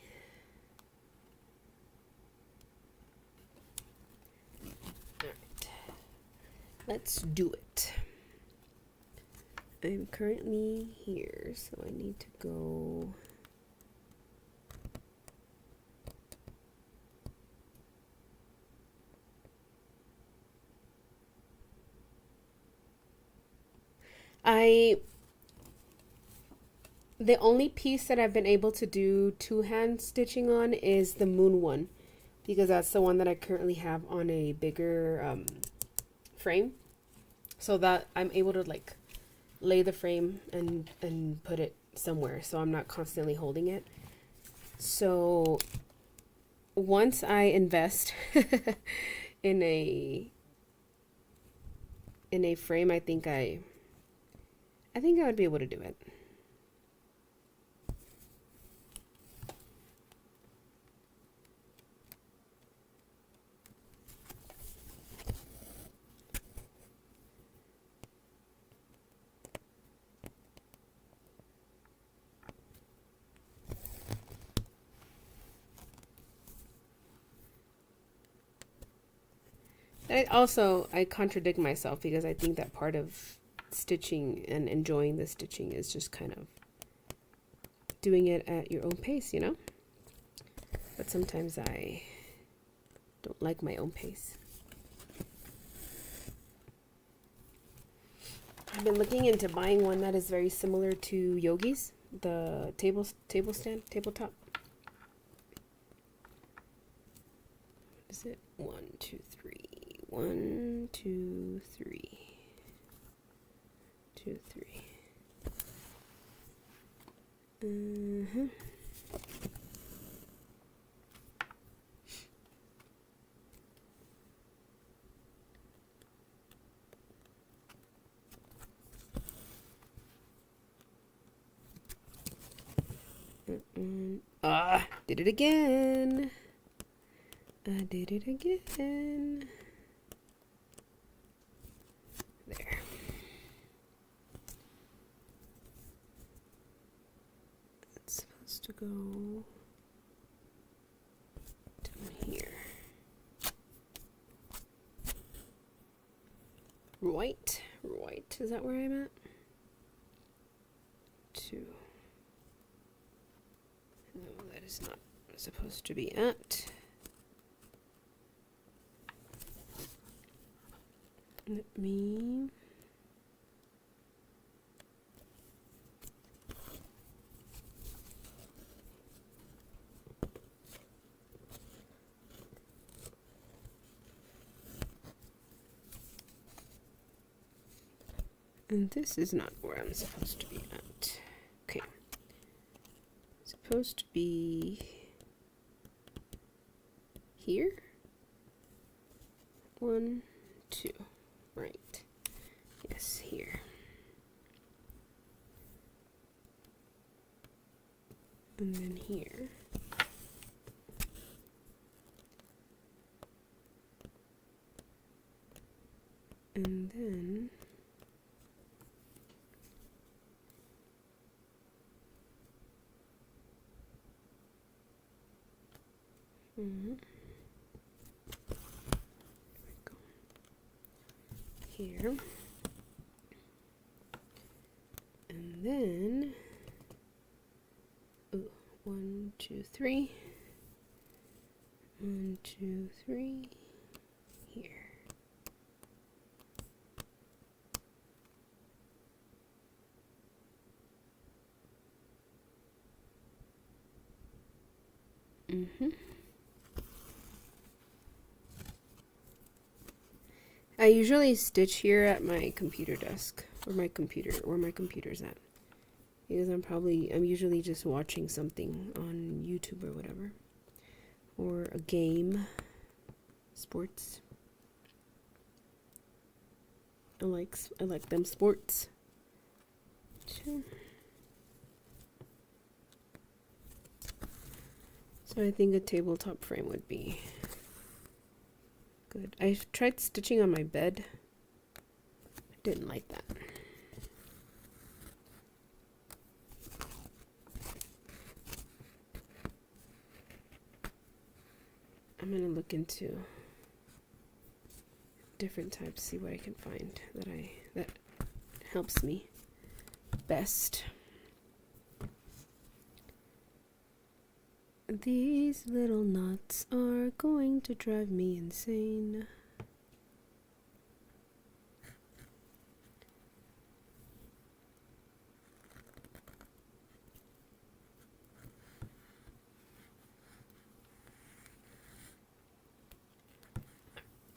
All right, let's do it. I'm currently here, so I need to go. The only piece that I've been able to do two-hand stitching on is the moon one, because that's the one that I currently have on a bigger frame, so that I'm able to like lay the frame and put it somewhere, so I'm not constantly holding it. So once I invest in a frame, I think I would be able to do it. I contradict myself, because I think that part of stitching and enjoying the stitching is just kind of doing it at your own pace, you know? But sometimes I don't like my own pace. I've been looking into buying one that is very similar to Yogi's, the tabletop. What is it? 1, 2, 3. 1, 2, 3. 2, 3. Did it again. I did it again. There. It's supposed to go down here. Right. Is that where I'm at? 2. No, that is not supposed to be at. Let me. And this is not where I'm supposed to be at. Okay. Supposed to be here. 1, 2. Right. Yes, here. And then here. And then here, and then 1, 2, 3. 1, 2, 3. Here. I usually stitch here at my computer desk, or my computer, where my computer's at. Because I'm usually just watching something on YouTube or whatever. Or a game. Sports. I like them sports. Too. So I think a tabletop frame would be good. I tried stitching on my bed. I didn't like that. I'm gonna look into different types, see what I can find that helps me best. These little knots are going to drive me insane.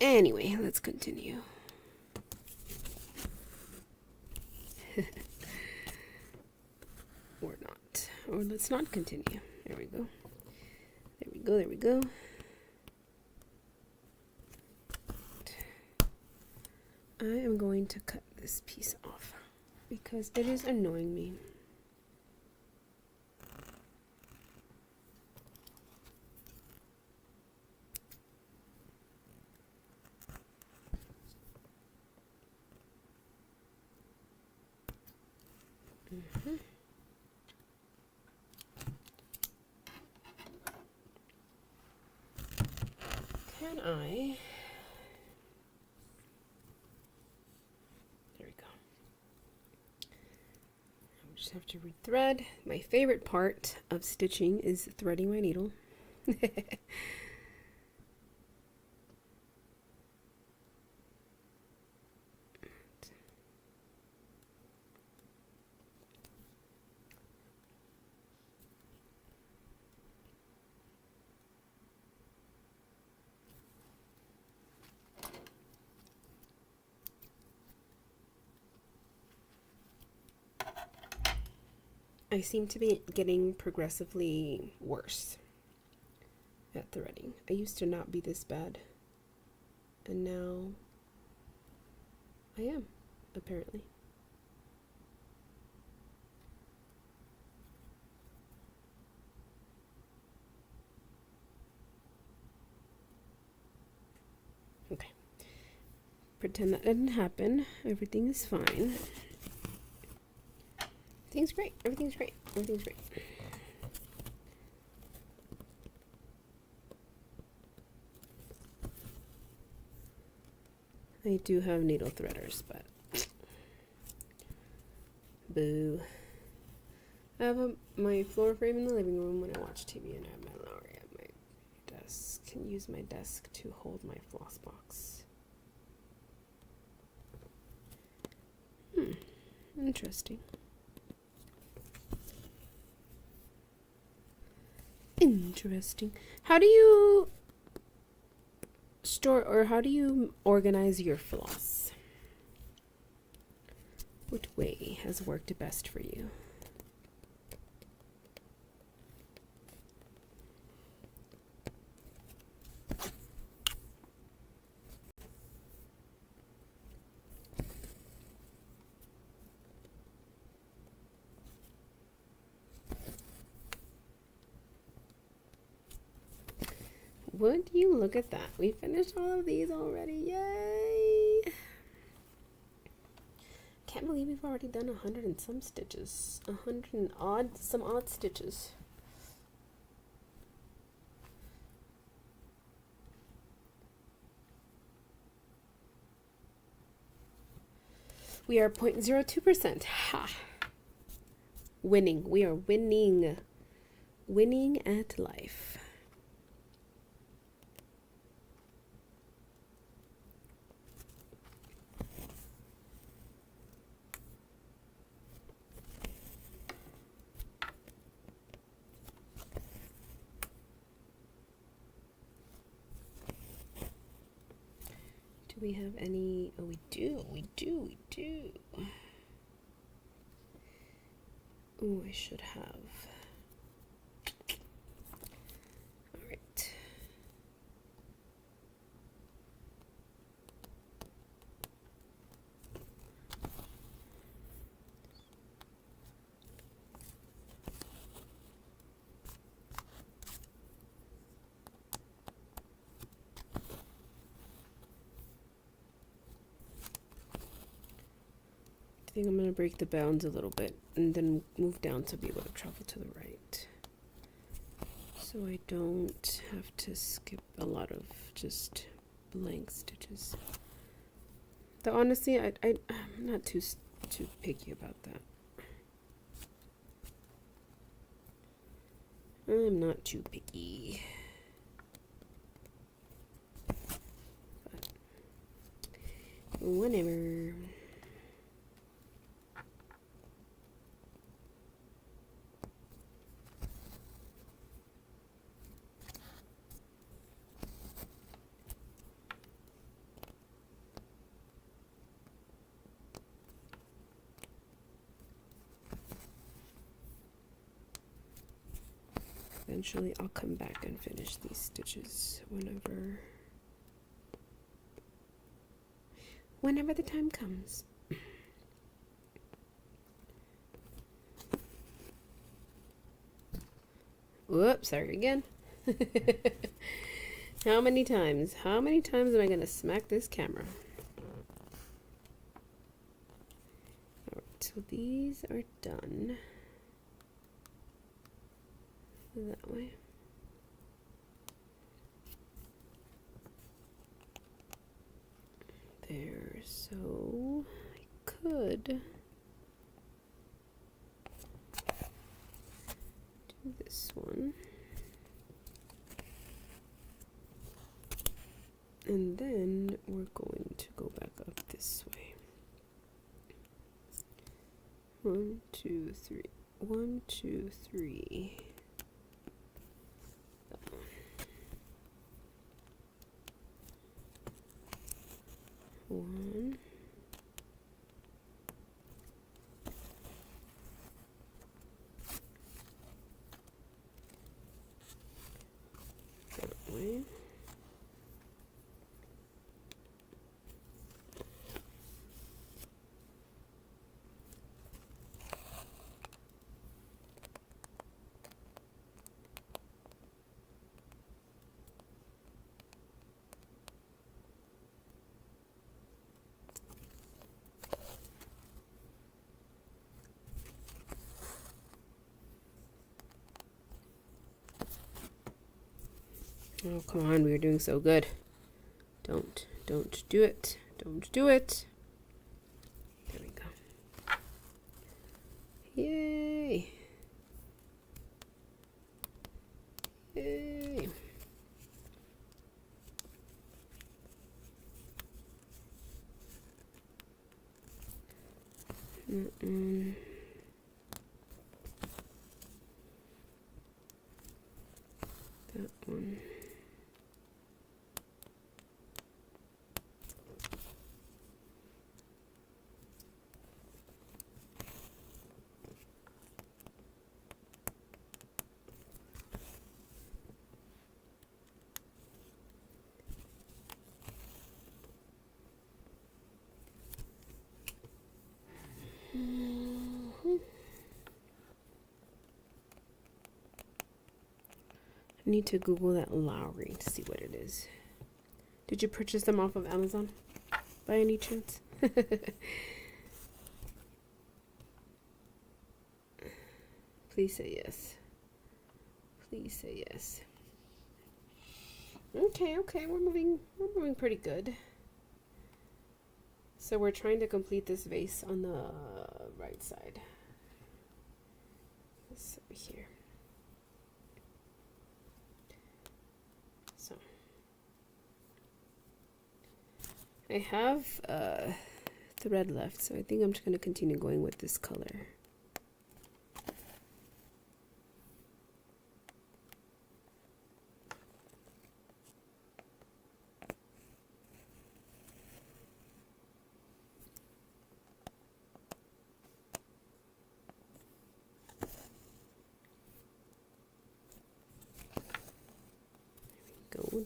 Anyway, let's continue. Or not. Or let's not continue. There we go. There we go, there we go. I am going to cut this piece off because it is annoying me. Can I? There we go. I just have to rethread. My favorite part of stitching is threading my needle. I seem to be getting progressively worse at threading. I used to not be this bad, and now I am, apparently. Okay. Pretend that didn't happen. Everything is fine. Everything's great. Everything's great. Everything's great. I do have needle threaders, but boo. I have my floor frame in the living room when I watch TV, and I have my Lowry at my desk. Can use my desk to hold my floss box. Interesting. Interesting. How do you store, or how do you organize your floss? What way has worked best for you? Would you look at that? We finished all of these already. Yay! Can't believe we've already done 100 and some stitches. 100 and some odd stitches. We are 0.02%. Ha! Winning. We are winning. Winning at life. Do we have any? Oh, we do. Oh, I should have. All right. I think I'm going to break the bounds a little bit and then move down to be able to travel to the right. So I don't have to skip a lot of just blank stitches. Though honestly, I'm not too picky about that. I'm not too picky. But whatever. Eventually I'll come back and finish these stitches whenever the time comes. Whoops, sorry again. How many times am I gonna smack this camera? Alright, so these are done. That way. There, so I could do this one. And then we're going to go back up this way. 1, 2, 3. 1, 2, 3. One. That way. Oh, come on, we were doing so good. Don't do it. Don't do it. There we go. Yay. Yay. That one. I need to Google that Lowry to see what it is. Did you purchase them off of Amazon by any chance? Please say yes. Please say yes. Okay, we're moving pretty good. So we're trying to complete this vase on the right side. This over here. I have thread left, so I think I'm just going to continue going with this color.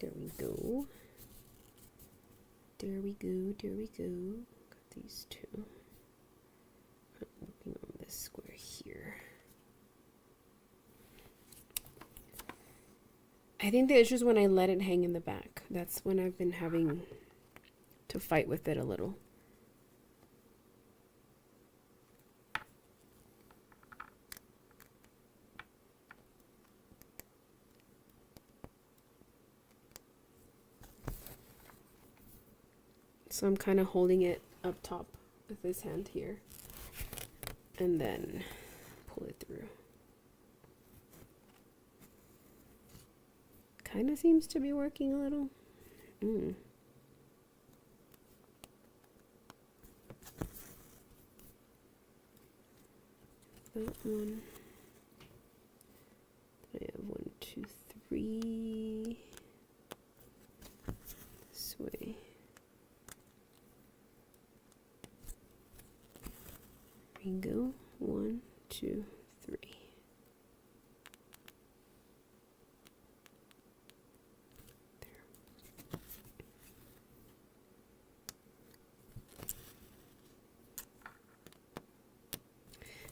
There we go. There we go. There we go. Got these two. I'm working on this square here. I think the issue is when I let it hang in the back. That's when I've been having to fight with it a little. So I'm kind of holding it up top with this hand here and then pull it through. Kind of seems to be working a little. That one. I have 1, 2, 3. This way. There we go. 1, 2, 3.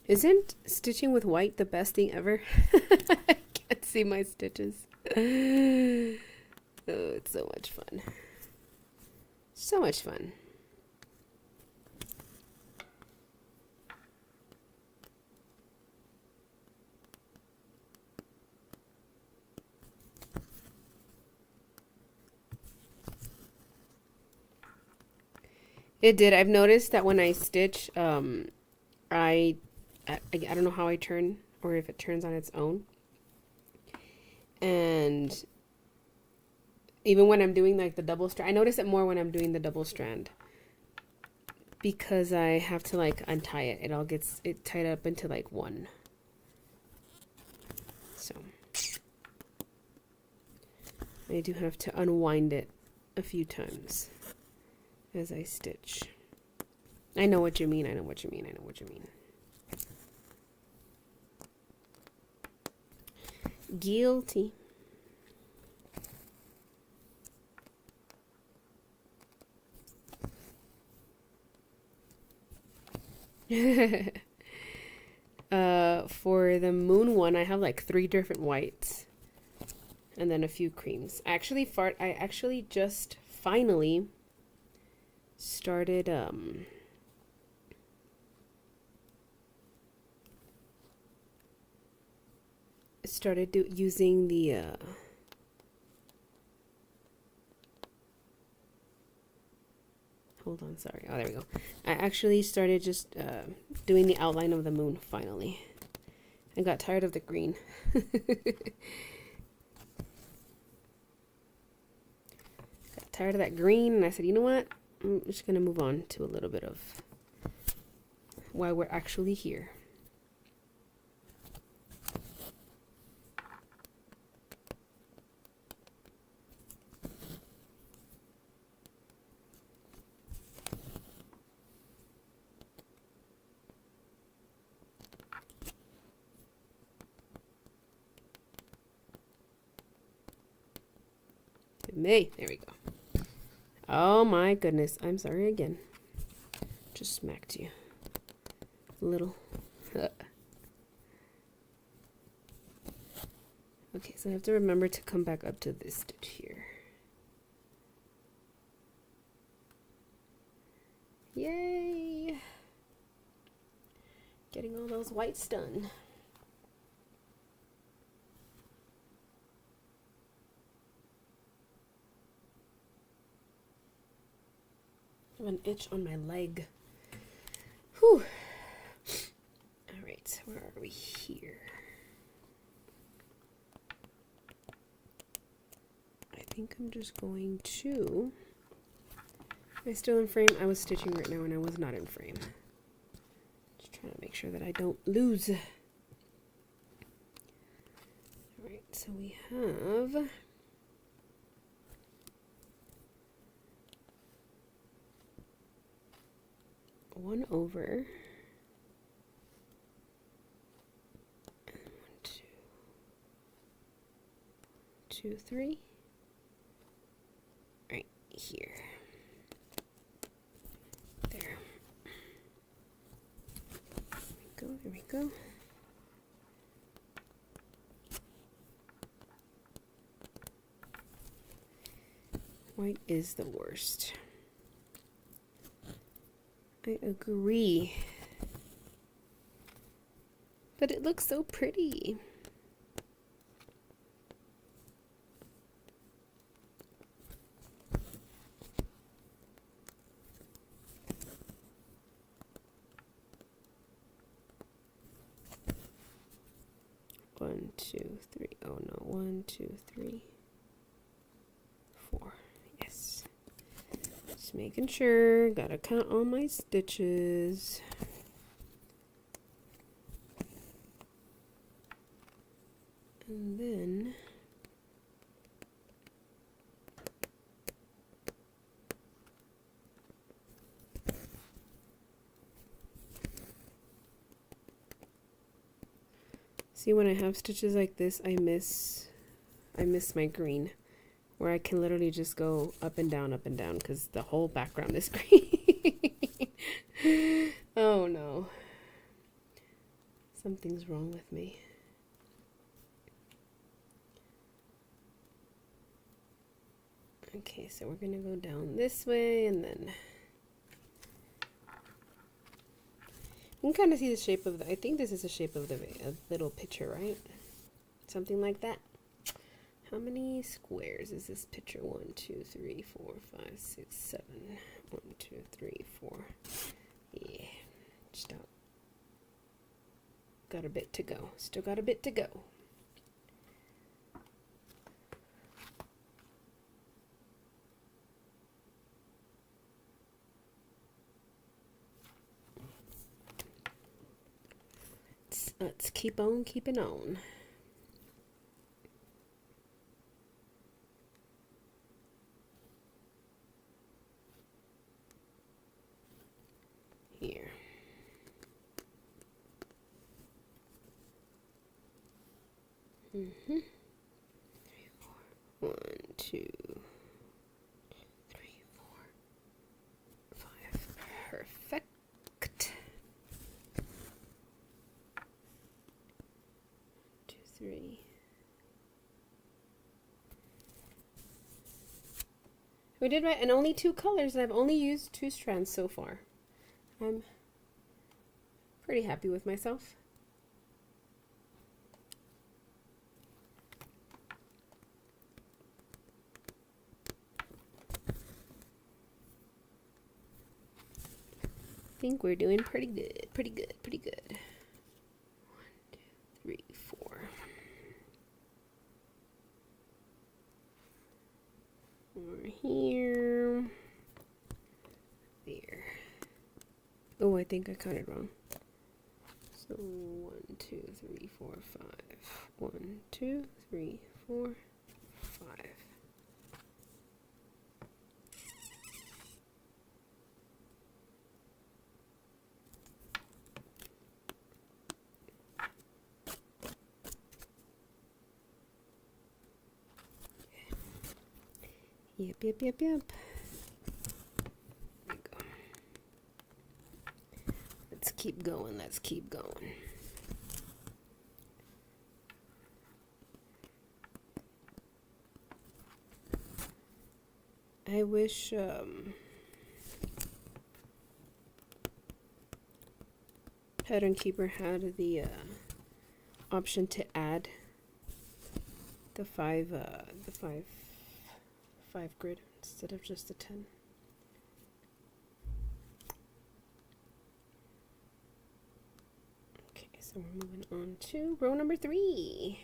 Isn't stitching with white the best thing ever? I can't see my stitches. Oh, it's so much fun. So much fun. It did. I've noticed that when I stitch, I don't know how I turn or if it turns on its own. And even when I'm doing like the double strand, I notice it more when I'm doing the double strand because I have to like untie it. It all gets tied up into like one. So I do have to unwind it a few times as I stitch. I know what you mean. I know what you mean. I know what you mean. Guilty. For the moon one, I have like 3 different whites and then a few creams. I actually just finally started using the hold on, sorry. Oh, there we go. I actually started just doing the outline of the moon finally. I got tired of the green. Got tired of that green, and I said, you know what? I'm just going to move on to a little bit of why we're actually here. May. There we go. Oh my goodness. I'm sorry again. Just smacked you. A little. Okay, so I have to remember to come back up to this stitch here. Yay! Getting all those whites done. I have an itch on my leg. Whew. All right, where are we here? I think I'm just going to Am I still in frame? I was stitching right now and I was not in frame. Just trying to make sure that I don't lose. Alright, so we have 1/, 2, 3, right here. There. There we go. White is the worst. I agree. But it looks so pretty. One, two, three. Oh no, 1, 2, 3, 4. Yes. Just making sure. Gotta count all my stitches. And then see, when I have stitches like this, I miss my green, where I can literally just go up and down because the whole background is green. Oh no. Something's wrong with me. Okay, so we're gonna go down this way and then you can kind of see the shape of the, I think this is the shape of the little picture, right? Something like that. How many squares is this picture? 1, 2, 3, 4, 5, 6, 7. 1, 2, 3, 4. Yeah. Stop. Got a bit to go. Still got a bit to go. Let's keep on keeping on. Here. Mm-hmm. 3, 4. 1, 2, 3, 4, 5. Perfect. 2, 3. We did right, and only 2 colors, and I've only used 2 strands so far. I'm pretty happy with myself. I think we're doing pretty good, pretty good, pretty good. 1, 2, 3, 4. Over here. There. Oh, I think I counted wrong. So 1, 2, 3, 4, 5. 1, 2, 3, 4, 5. Yep. There we go. Let's keep going. Let's keep going. I wish Pattern Keeper had the option to add the 5 grid instead of just the 10. Okay, so we're moving on to row number 3.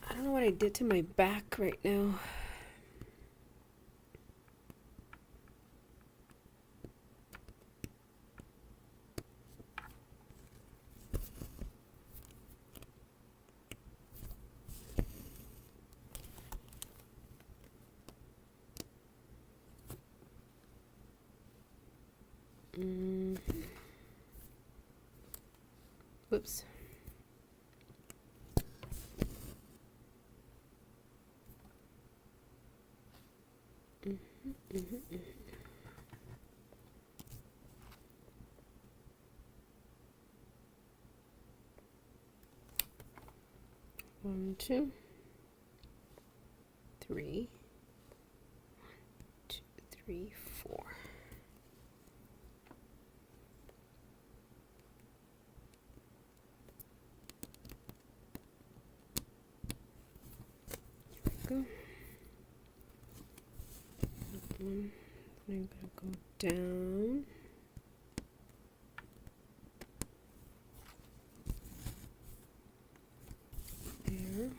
I don't know what I did to my back right now. Whoops. One, two, three. 1, 2, 3, 4. Here we go. I'm gonna go down. There.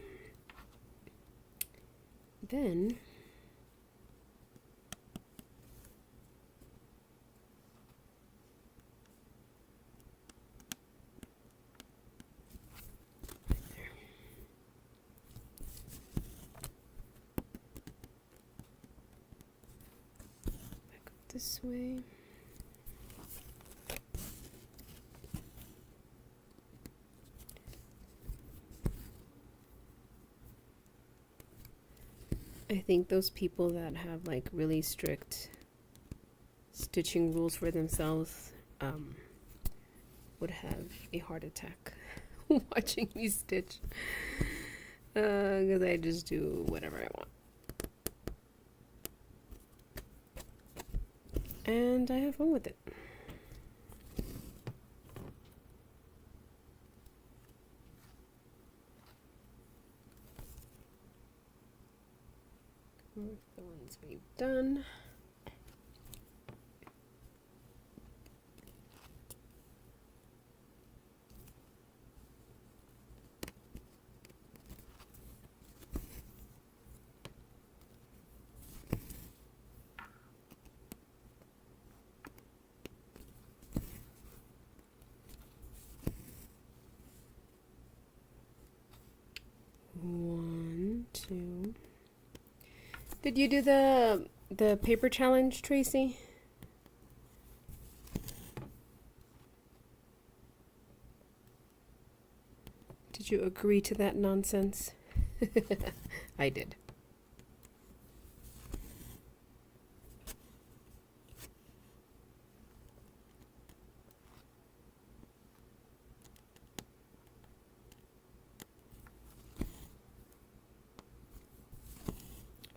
Then back up this way. I think those people that have like really strict stitching rules for themselves would have a heart attack watching me stitch, because I just do whatever I want and I have fun with it. The ones we've done. One, two. Did you do the paper challenge, Tracy? Did you agree to that nonsense? I did.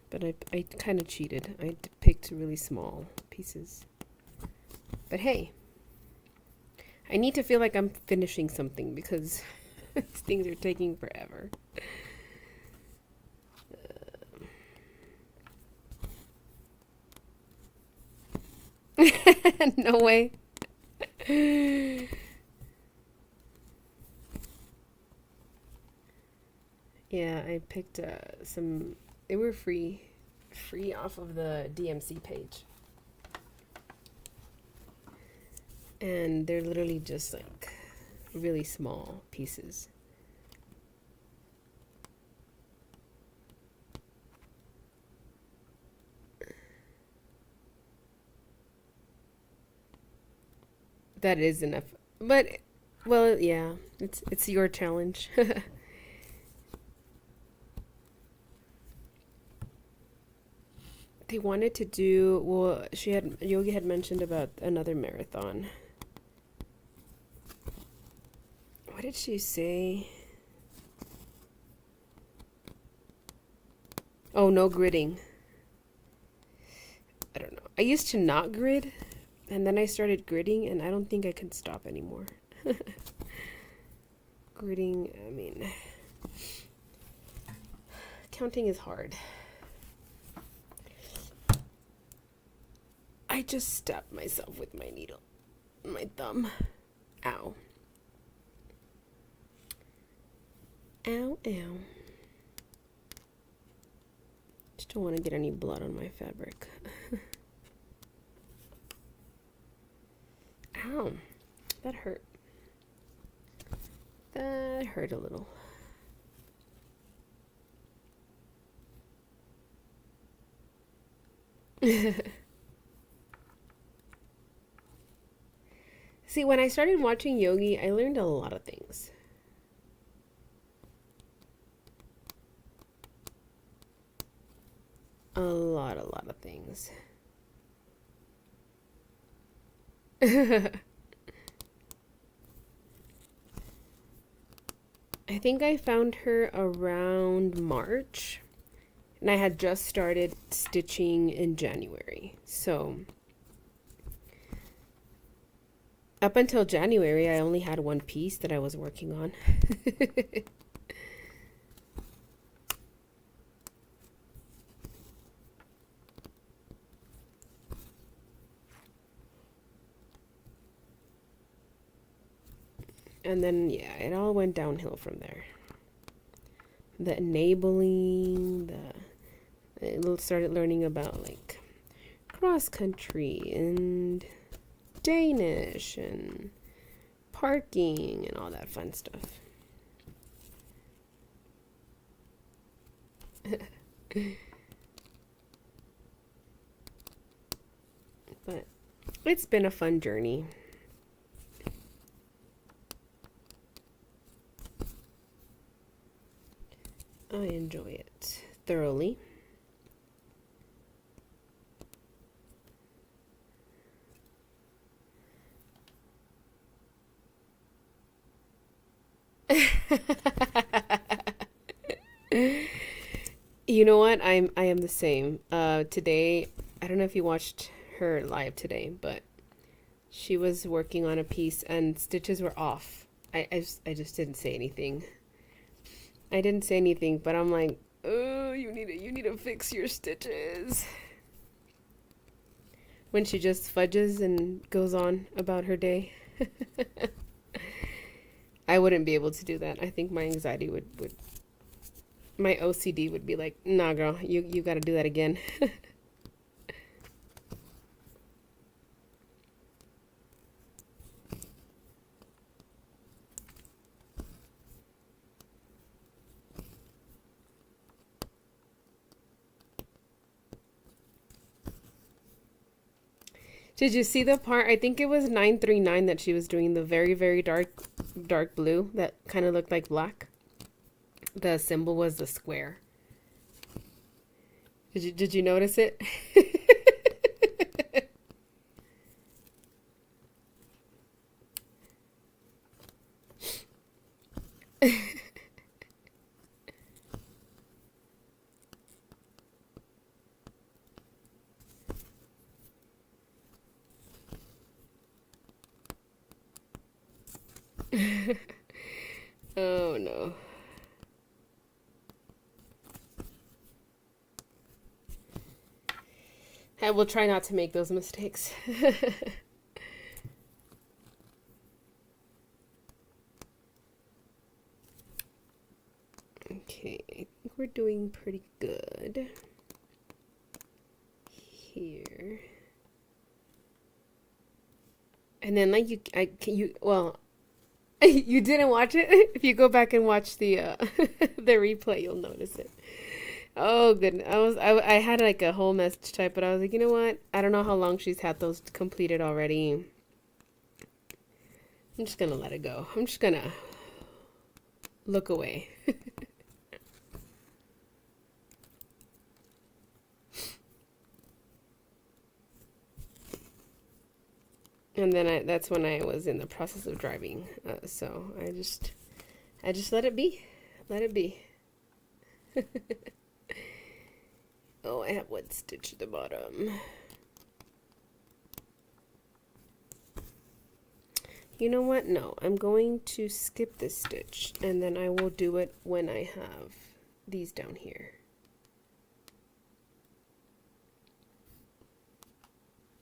But I kind of cheated. I picked really small pieces. But hey, I need to feel like I'm finishing something because these things are taking forever. No way. Yeah, I picked some. They were free off of the DMC page, and they're literally just like really small pieces. That is enough, but well, yeah, it's your challenge. They wanted to do, well, Yogi had mentioned about another marathon. What did she say? Oh, no gridding. I don't know. I used to not grid, and then I started gridding, and I don't think I can stop anymore. Gridding, I mean, counting is hard. I just stabbed myself with my needle. My thumb. Ow. Ow, ow. Just don't want to get any blood on my fabric. Ow. That hurt. That hurt a little. See, when I started watching Yogi, I learned a lot of things. A lot of things. I think I found her around March, and I had just started stitching in January. So up until January, I only had one piece that I was working on. And then, yeah, it all went downhill from there. The enabling, I started learning about like cross country and Danish and parking and all that fun stuff. But it's been a fun journey. I enjoy it thoroughly. You know what? I am the same. Today, I don't know if you watched her live today, but she was working on a piece and stitches were off. I just didn't say anything. I didn't say anything, but I'm like, oh, you need to fix your stitches. When she just fudges and goes on about her day. I wouldn't be able to do that. I think my anxiety would my OCD would be like, nah girl, you gotta do that again. Did you see the part? I think it was 939 that she was doing the very, very dark blue that kind of looked like black. The symbol was the square. Did you notice it? Oh no. I will try not to make those mistakes. Okay, I think we're doing pretty good here. And then like well, you didn't watch it? If you go back and watch the the replay, you'll notice it. Oh goodness, I had like a whole message type, but I was like, you know what? I don't know how long she's had those completed already. I'm just gonna let it go. I'm just gonna look away. And then that's when I was in the process of driving. So I just let it be. Let it be. Oh, I have one stitch at the bottom. You know what? No, I'm going to skip this stitch and then I will do it when I have these down here.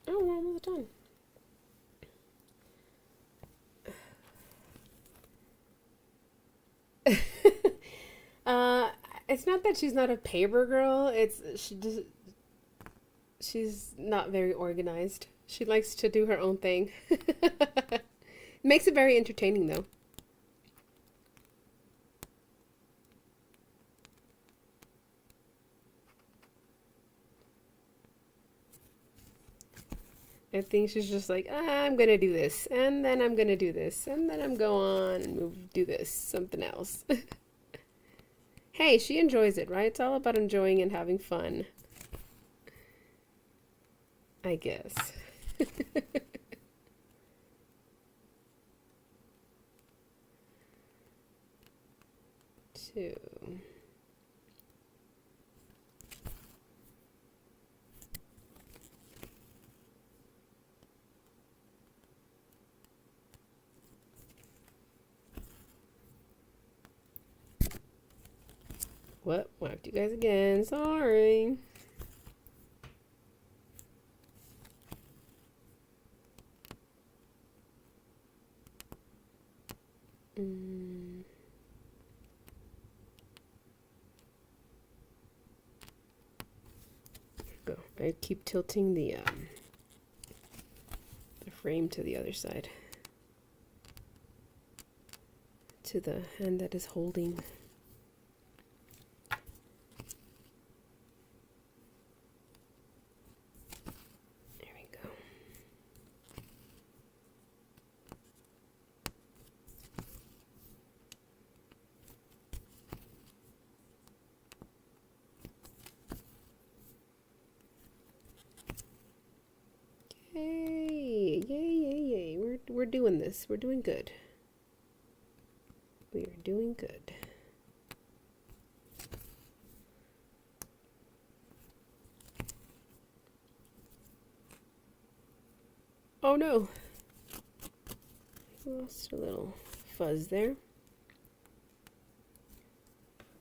Oh, we're almost done. It's not that she's not a paper girl. She's not very organized. She likes to do her own thing. Makes it very entertaining though. I think she's just like, I'm gonna do this, and then I'm gonna do this, and then I'm go on and do this, something else. Hey, she enjoys it, right? It's all about enjoying and having fun. I guess. Two. What? Whacked you guys again. Sorry. Go. I keep tilting the frame to the other side. To the hand that is holding. Yay, yay, yay, yay. We're doing this. We're doing good. We are doing good. Oh no. Lost a little fuzz there.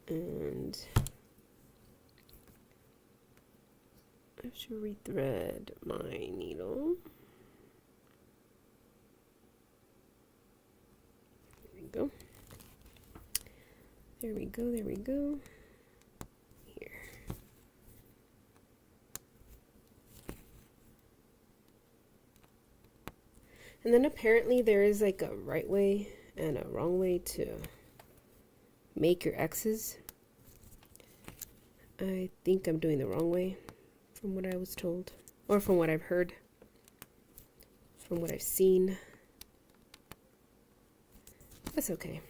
And I have to rethread my needle. There we go. There we go, there we go. Here. And then apparently there is like a right way and a wrong way to make your X's. I think I'm doing the wrong way from what I was told, or from what I've heard, from what I've seen. That's okay.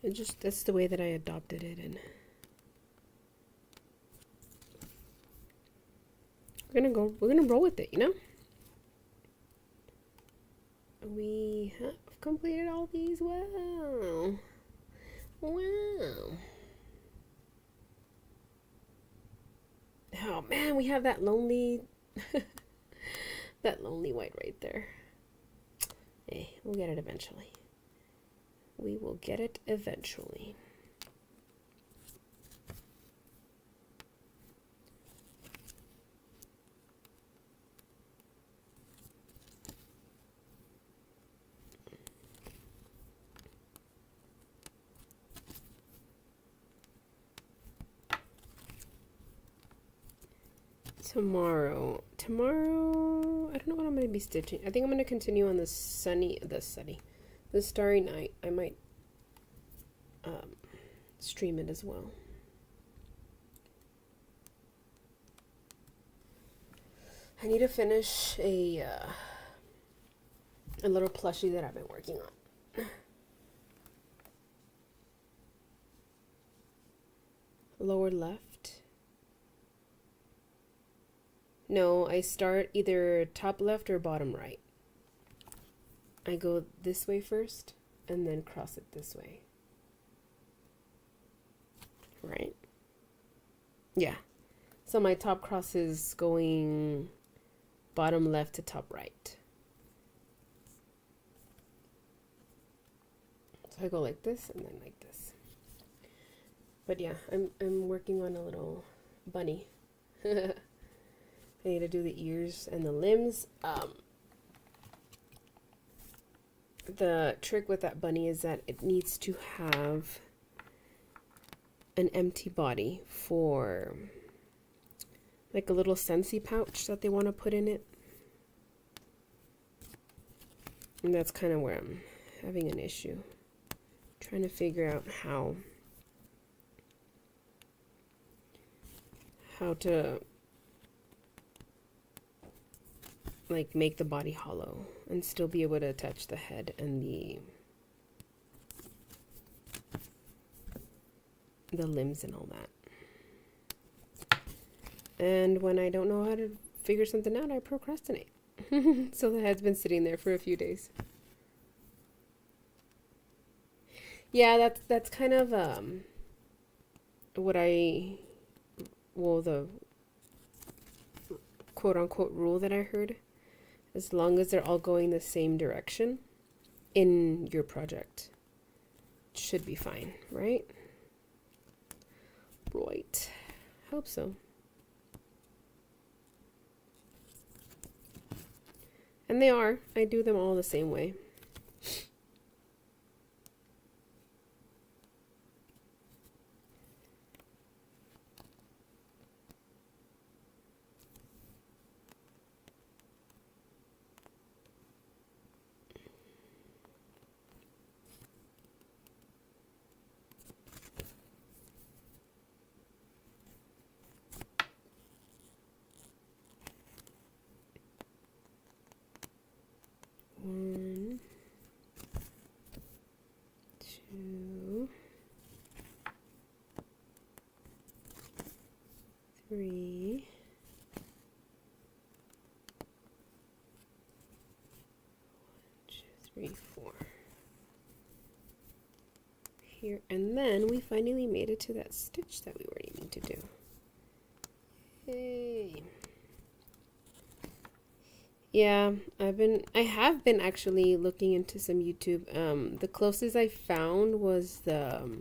It just, that's the way that I adopted it, and we're gonna roll with it, you know? We have completed all these. Wow. Wow. Oh man, we have that lonely that lonely white right there. Hey, we'll get it eventually. We will get it eventually. Tomorrow, I don't know what I'm going to be stitching. I think I'm going to continue on the Starry Night. I might stream it as well. I need to finish a little plushie that I've been working on. Lower left. No, I start either top left or bottom right. I go this way first and then cross it this way. Right? Yeah. So my top cross is going bottom left to top right. So I go like this and then like this. But yeah, I'm working on a little bunny. I need to do the ears and the limbs. The trick with that bunny is that it needs to have an empty body for like a little Scentsy pouch that they want to put in it. And that's kind of where I'm having an issue. Trying to figure out how to like make the body hollow and still be able to attach the head and the limbs and all that. And when I don't know how to figure something out, I procrastinate. So the head's been sitting there for a few days. Yeah, that's kind of the quote unquote rule that I heard. As long as they're all going the same direction in your project, it should be fine, right? Right. Hope so. And they are. I do them all the same way. One, two, three, 4. Here, and then we finally made it to that stitch that we were aiming to do. Yay. Yeah, I have been actually looking into some YouTube. The closest I found was the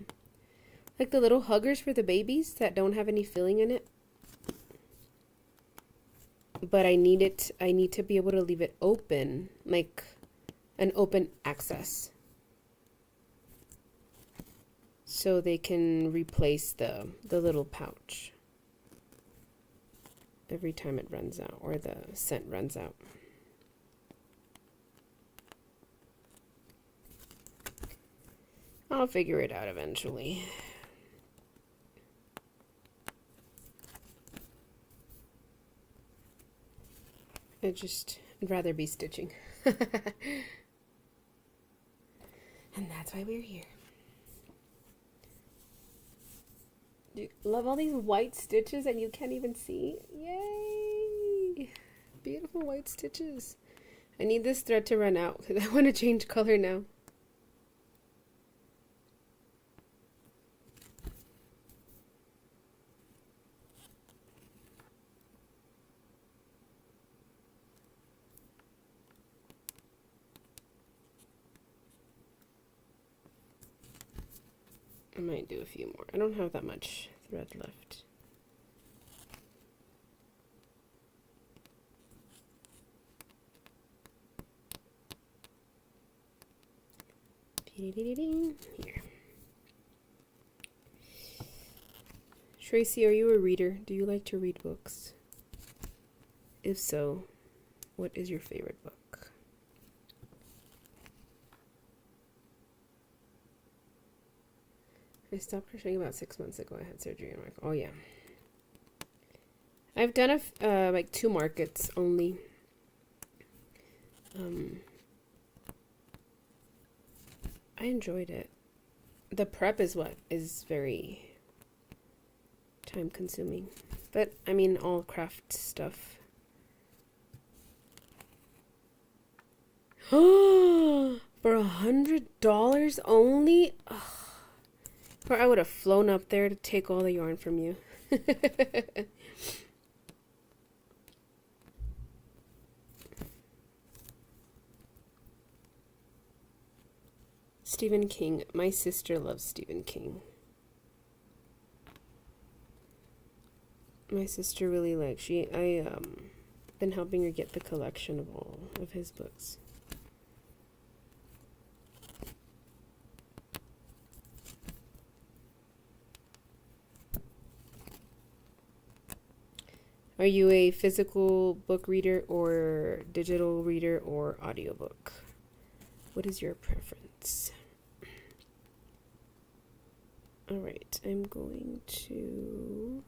like the little huggers for the babies that don't have any filling in it. But I need to be able to leave it open, like an open access. So they can replace the little pouch every time it runs out or the scent runs out. I'll figure it out eventually. I'd rather be stitching. And that's why we're here. Love all these white stitches and you can't even see. Yay! Beautiful white stitches. I need this thread to run out because I want to change color now. I might do a few more. I don't have that much thread left. Here. Tracy, are you a reader? Do you like to read books? If so, what is your favorite book? I stopped crocheting about 6 months ago. I had surgery. I'm like, oh yeah. I've done like 2 markets only. I enjoyed it. The prep is what is very time consuming. But I mean, all craft stuff. For $100 only? Ugh. Or I would have flown up there to take all the yarn from you. Stephen King. My sister loves Stephen King. My sister really likes. I been helping her get the collection of all of his books. Are you a physical book reader or digital reader or audiobook? What is your preference? All right, I'm going to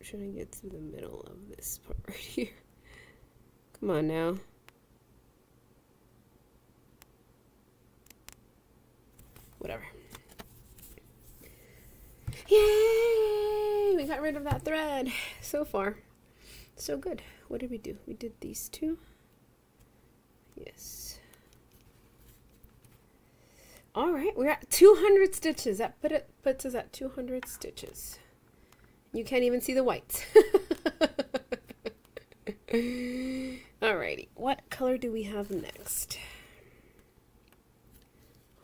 should I get to the middle of this part right here? Come on now. Whatever. Yay! We got rid of that thread. So far, so good. What did we do? We did these two. Yes. All right, we're at 200 stitches. That puts us at 200 stitches. You can't even see the whites. Alrighty, what color do we have next?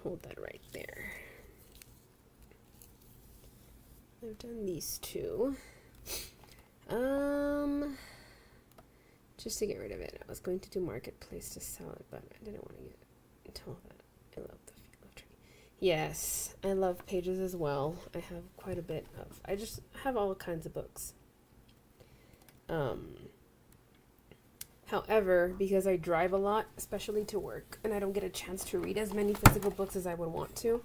Hold that right there. I've done these two. Just to get rid of it, I was going to do Marketplace to sell it, but I didn't want to get told that. I love the feel of tree. Yes, I love pages as well. I have quite a bit of. I just have all kinds of books. However, because I drive a lot, especially to work, and I don't get a chance to read as many physical books as I would want to,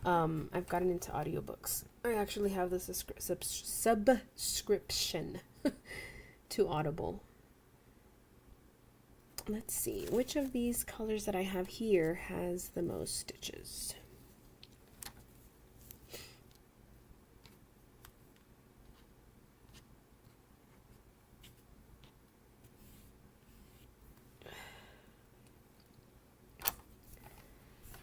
I've gotten into audiobooks. I actually have the subscription to Audible. Let's see, which of these colors that I have here has the most stitches?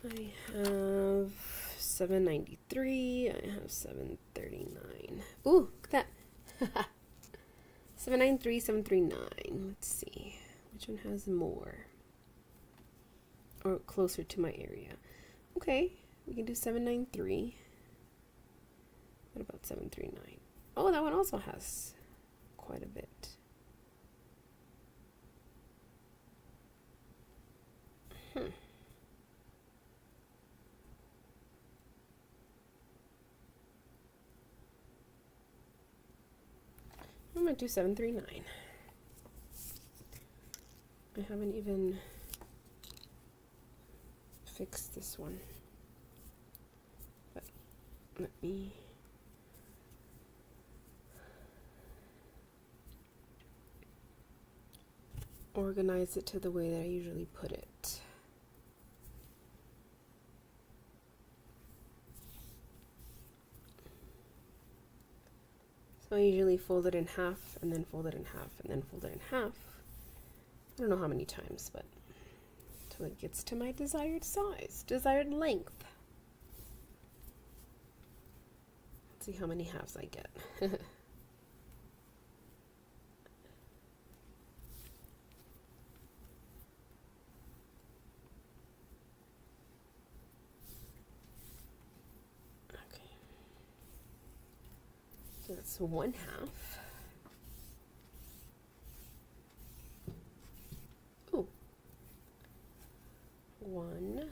I have 793. I have 739. Ooh, look at that. 793, 739. Let's see. Which one has more? Or closer to my area. Okay, we can do 793. What about 739? Oh, that one also has quite a bit. I'm gonna do 739. I haven't even fixed this one, but let me organize it to the way that I usually put it. So I usually fold it in half and then fold it in half and then fold it in half. I don't know how many times, but until it gets to my desired size, desired length. Let's see how many halves I get. Okay. So that's 1/2. Ooh. 1,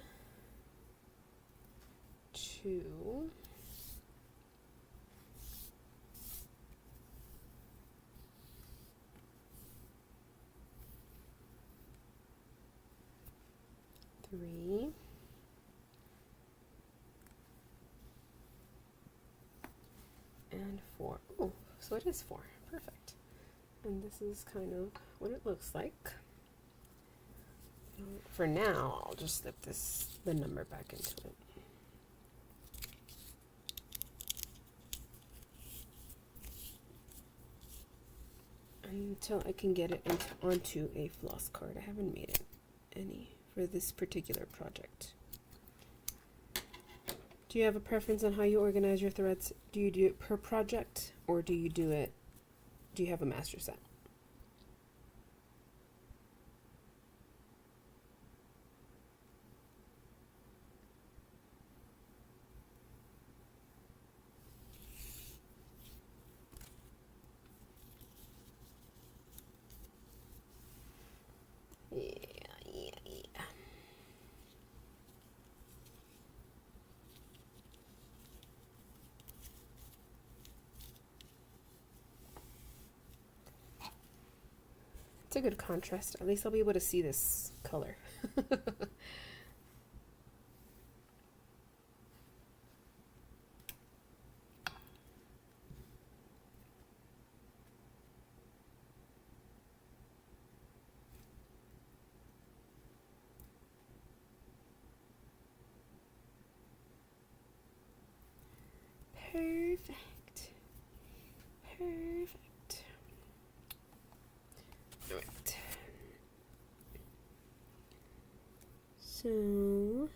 2, 3, and 4. Oh, so it is 4. Perfect. And this is kind of what it looks like. For now, I'll just slip the number back into it. Until I can get it onto a floss card. I haven't made it any for this particular project. Do you have a preference on how you organize your threads? Do you do it per project, or do you have a master set? Yeah. It's a good contrast. At least I'll be able to see this color. Perfect. Perfect. All right. So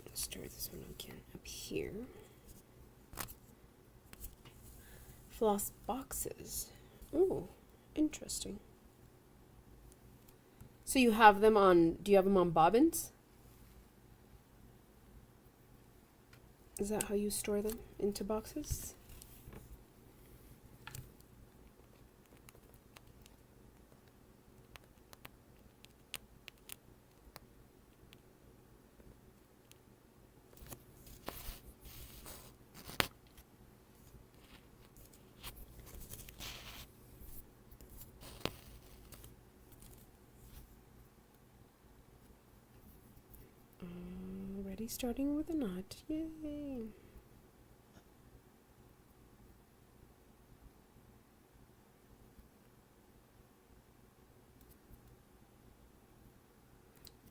let's start this one again up here. Floss boxes. Ooh, interesting. So you have them on, do you have them on bobbins? Is that how you store them into boxes? Already starting with a knot. Yay!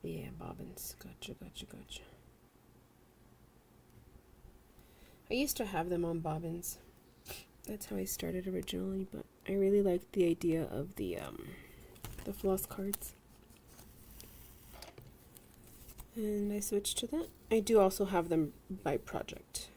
Yeah, bobbins. Gotcha, gotcha, gotcha. I used to have them on bobbins. That's how I started originally, but I really liked the idea of the floss cards. And I switched to that. I do also have them by project.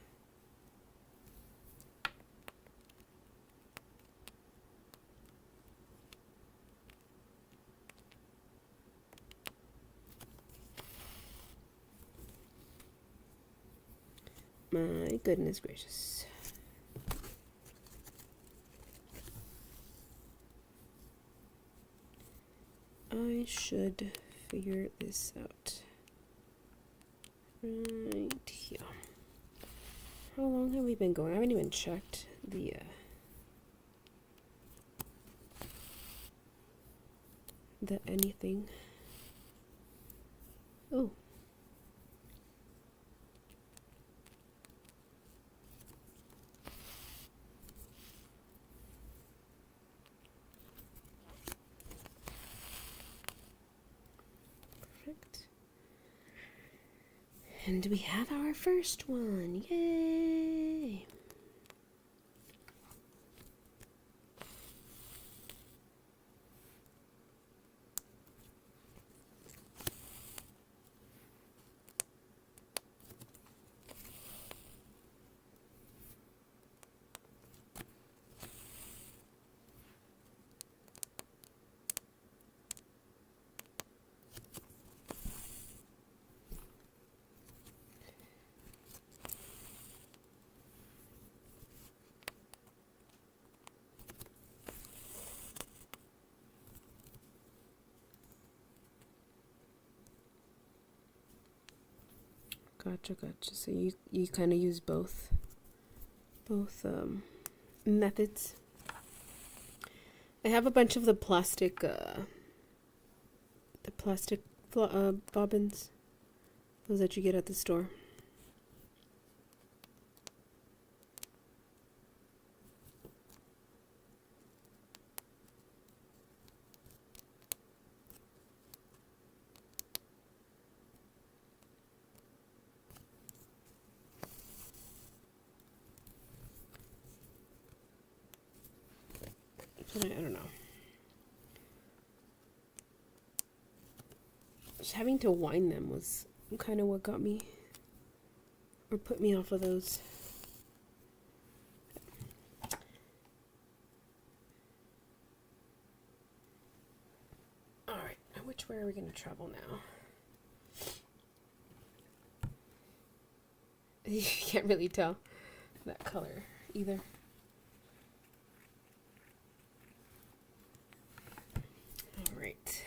My goodness gracious. I should figure this out. Right here. How long have we been going? I haven't even checked the anything. Oh. Perfect. And we have our first one. Yay! Gotcha, gotcha. So you kind of use both methods. I have a bunch of the plastic bobbins, those that you get at the store. But I don't know. Just having to wind them was kind of what got me, or put me off of those. Alright, which way are we going to travel now? You can't really tell that color either. Alright.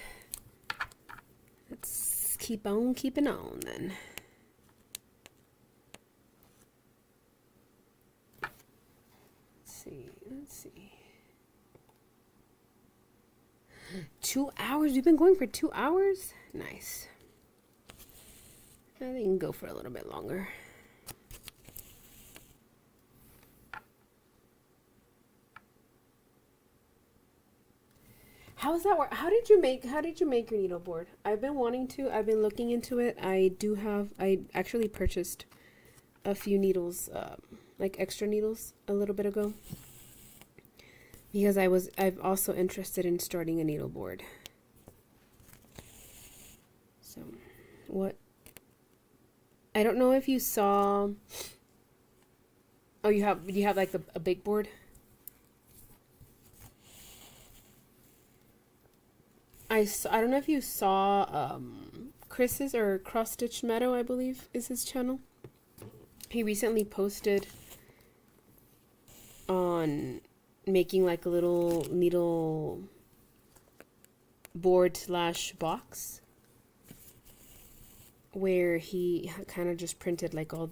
Let's keep on keeping on then. see. Let's see. 2 hours? We've been going for 2 hours? Nice. I think we can go for a little bit longer. How's that work? How did you make your needleboard? I've been wanting to. I've been looking into it. I actually purchased a few needles, like extra needles a little bit ago. Because I'm also interested in starting a needleboard. So, what? I don't know if you saw. Oh, you have like a big board? I don't know if you saw Chris's or Cross Stitch Meadow, I believe is his channel. He recently posted on making like a little needle board / box where he kind of just printed like all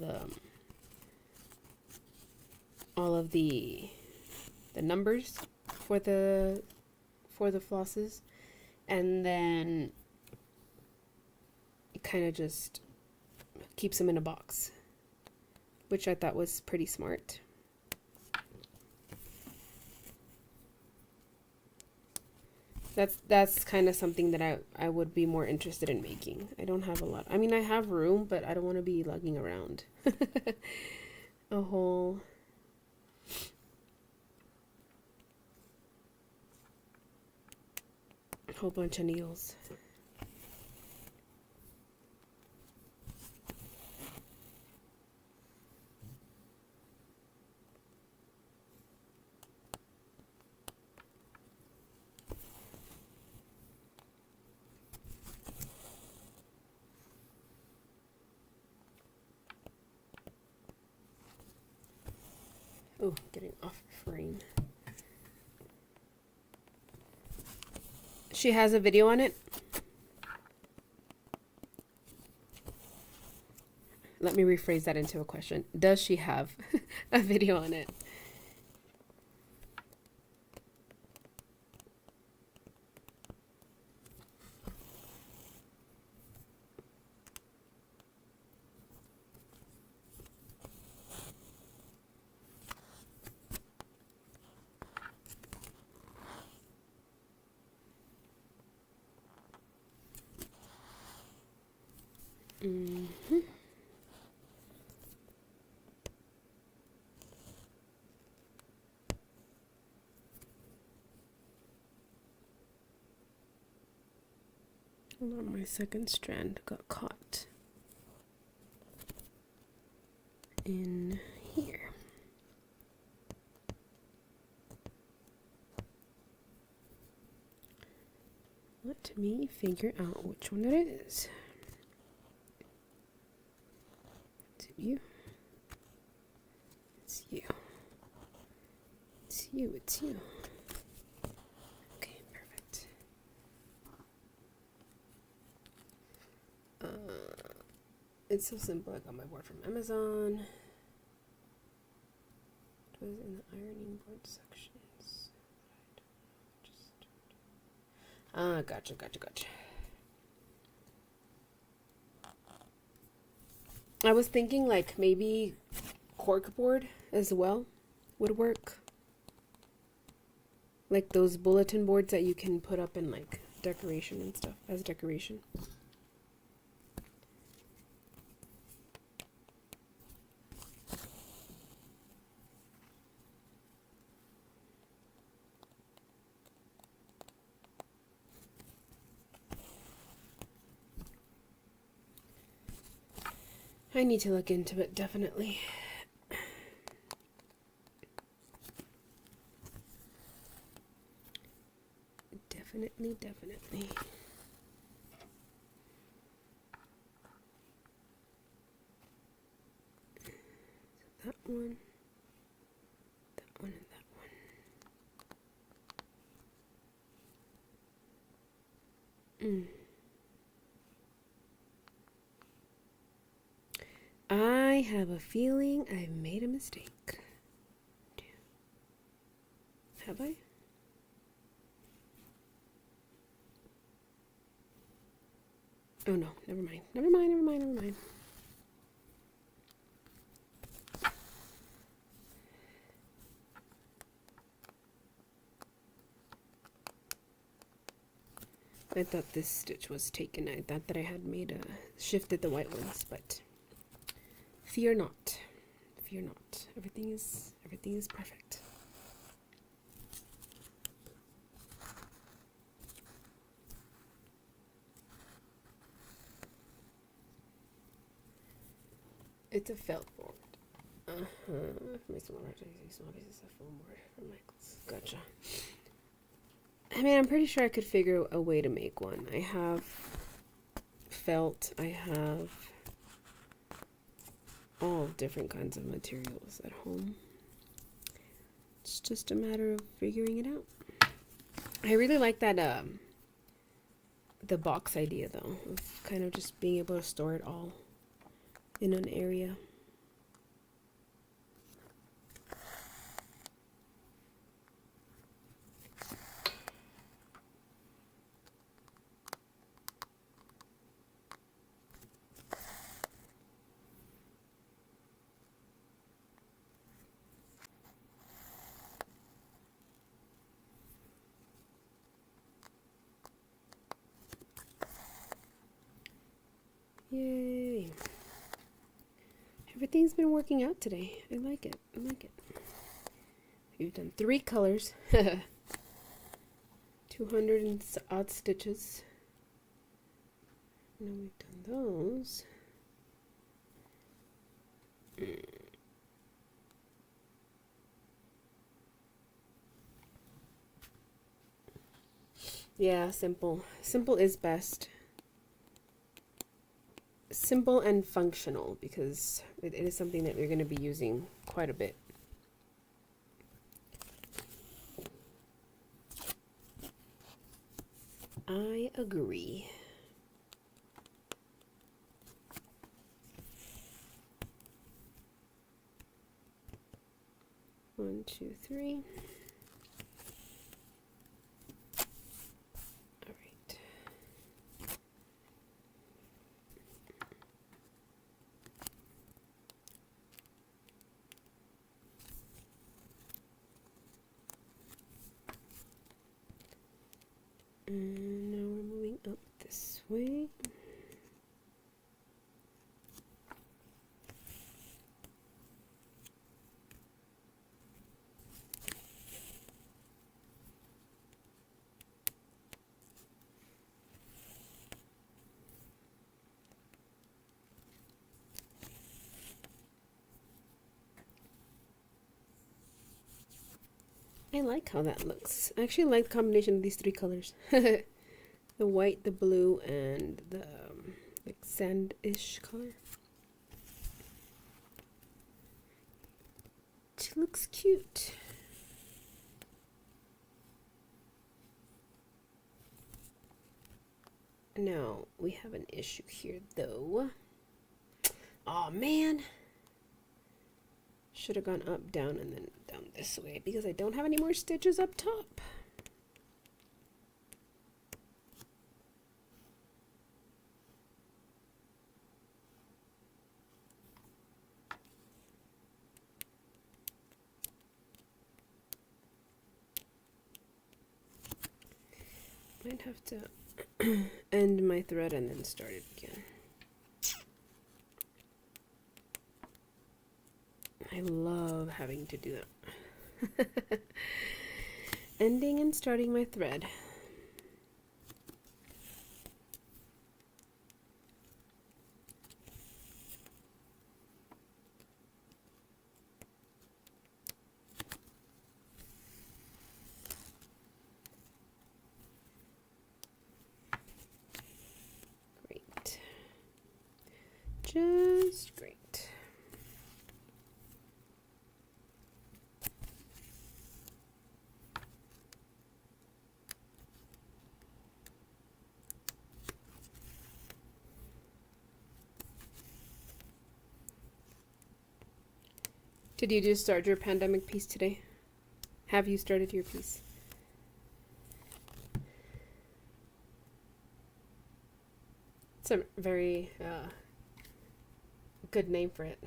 of the numbers for the flosses, and then it kind of just keeps them in a box, which I thought was pretty smart. That's kind of something that I would be more interested in making. I don't have a lot. I mean, I have room, but I don't want to be lugging around a whole bunch of needles. Oh, getting off frame. She has a video on it. Let me rephrase that into a question. Does she have a video on it? Mm-hmm. Hold on, my second strand got caught in here. Let me figure out which one it is. Is it you? It's you. It's you, it's you. Okay, perfect. It's so simple. I got my board from Amazon. It was in the ironing board sections. Gotcha. I was thinking like maybe cork board as well would work. Like those bulletin boards that you can put up in like decoration and stuff as decoration. I need to look into it, definitely. Definitely. So that one, and that one. I have a feeling I made a mistake. Have I? Oh no, never mind. Never mind, never mind, never mind. I thought this stitch was taken. I thought that I had shifted the white ones, but fear not. Fear not. Everything is perfect. It's a felt board. Makes one hard to use small pieces of foam board from Michaels. Gotcha. I mean, I'm pretty sure I could figure a way to make one. I have felt, I have all different kinds of materials at home. It's just a matter of figuring it out. I really like that the box idea though, of kind of just being able to store it all in an area. Yay. Everything's been working out today. I like it. I like it. We've done 3 colors. 200 and odd stitches. Now we've done those. Yeah, simple. Simple is best. Simple and functional, because it is something that we're going to be using quite a bit. I agree. One, two, three. All right. And now we're moving up this way. I like how that looks. I actually like the combination of these 3 colors. The white, the blue, and the like sand-ish color. It looks cute. Now, we have an issue here, though. Oh man! Should have gone up, down, and then down this way, because I don't have any more stitches up top. Might have to end my thread and then start it again. I love having to do that. Ending and starting my thread. Great. Just great. Did you just start your pandemic piece today? Have you started your piece? It's a very good name for it.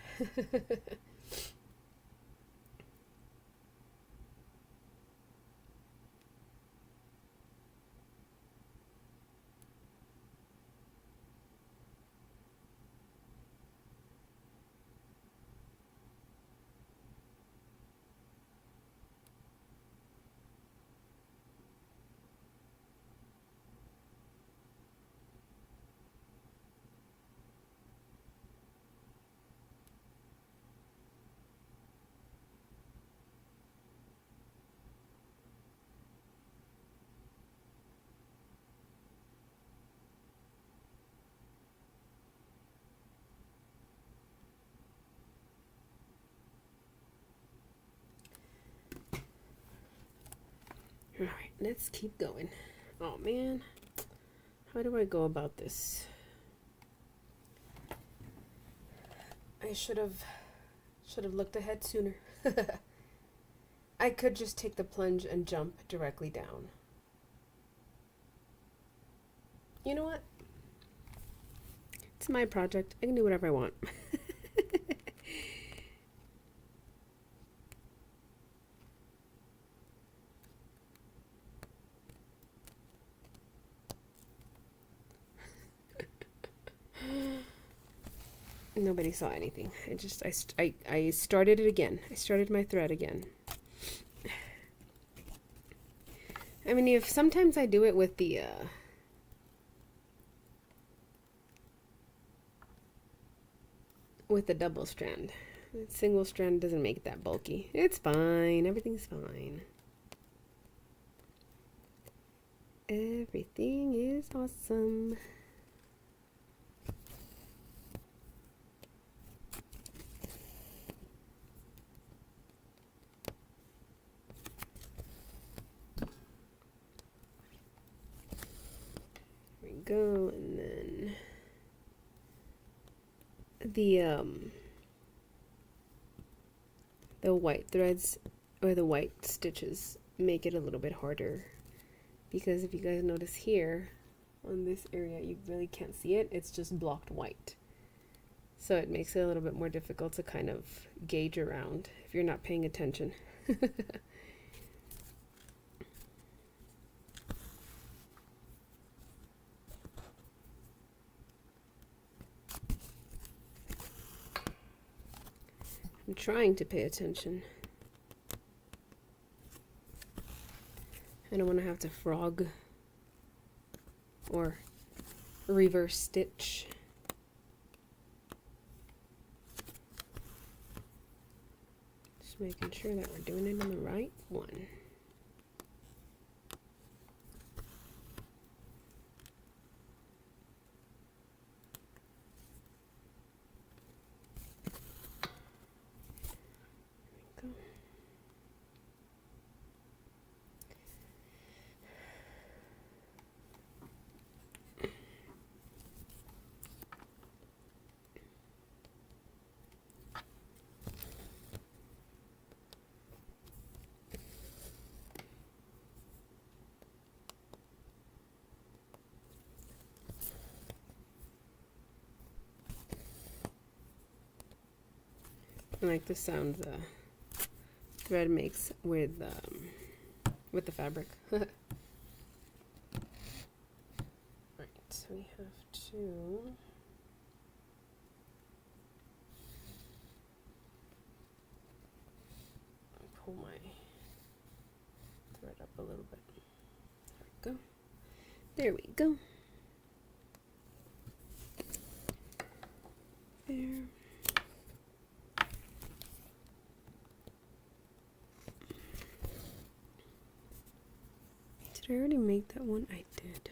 Alright, let's keep going. Oh man, how do I go about this? I should have looked ahead sooner. I could just take the plunge and jump directly down. You know what? It's my project. I can do whatever I want. Nobody saw anything. I started it again. I started my thread again. I mean, if sometimes I do it with the double strand. The single strand doesn't make it that bulky. It's fine. Everything's fine. Everything is awesome. Go, and then the white threads or the white stitches make it a little bit harder, because if you guys notice here on this area, you really can't see it. It's just blocked white, so it makes it a little bit more difficult to kind of gauge around if you're not paying attention. I'm trying to pay attention. I don't want to have to frog or reverse stitch. Just making sure that we're doing it on the right one. I like the sound the thread makes with the fabric. Right, so we have to pull my thread up a little bit. There we go. There we go. There. Did I already make that one? I did.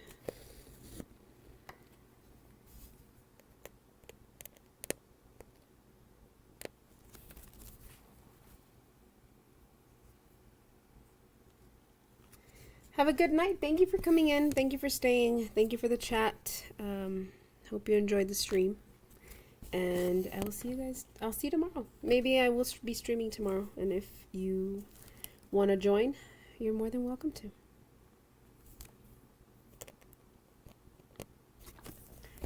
Have a good night. Thank you for coming in. Thank you for staying. Thank you for the chat. Hope you enjoyed the stream. And I'll see you guys. I'll see you tomorrow. Maybe I will be streaming tomorrow. And if you want to join, you're more than welcome to.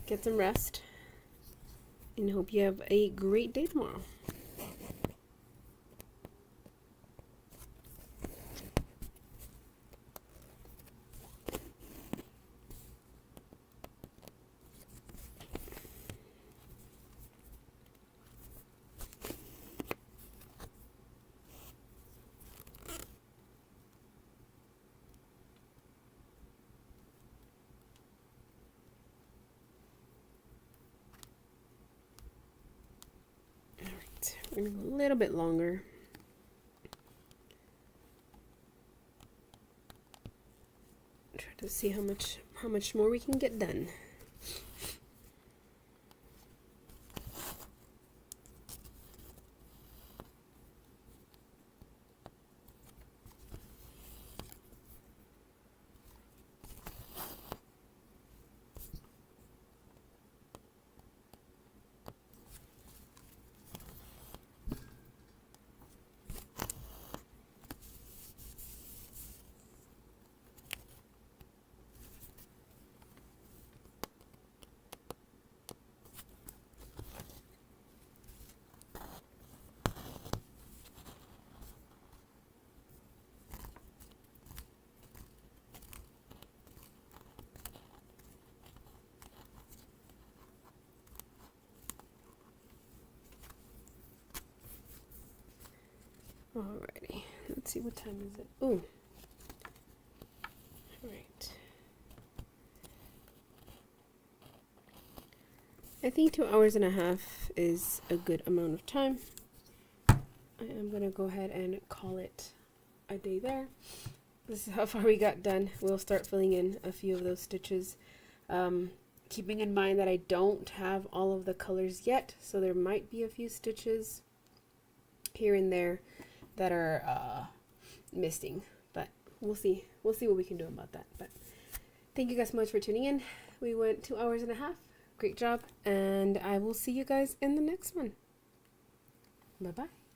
Get some rest, and hope you have a great day tomorrow. We're gonna go a little bit longer. Try to see how much more we can get done. Alrighty, let's see, what time is it? Oh, alright. I think 2.5 hours is a good amount of time. I am gonna go ahead and call it a day there. This is how far we got done. We'll start filling in a few of those stitches. Keeping in mind that I don't have all of the colors yet, so there might be a few stitches here and there that are missing, but we'll see what we can do about that. But thank you guys so much for tuning in. We went 2.5 hours. Great job, and I will see you guys in the next one. Bye bye.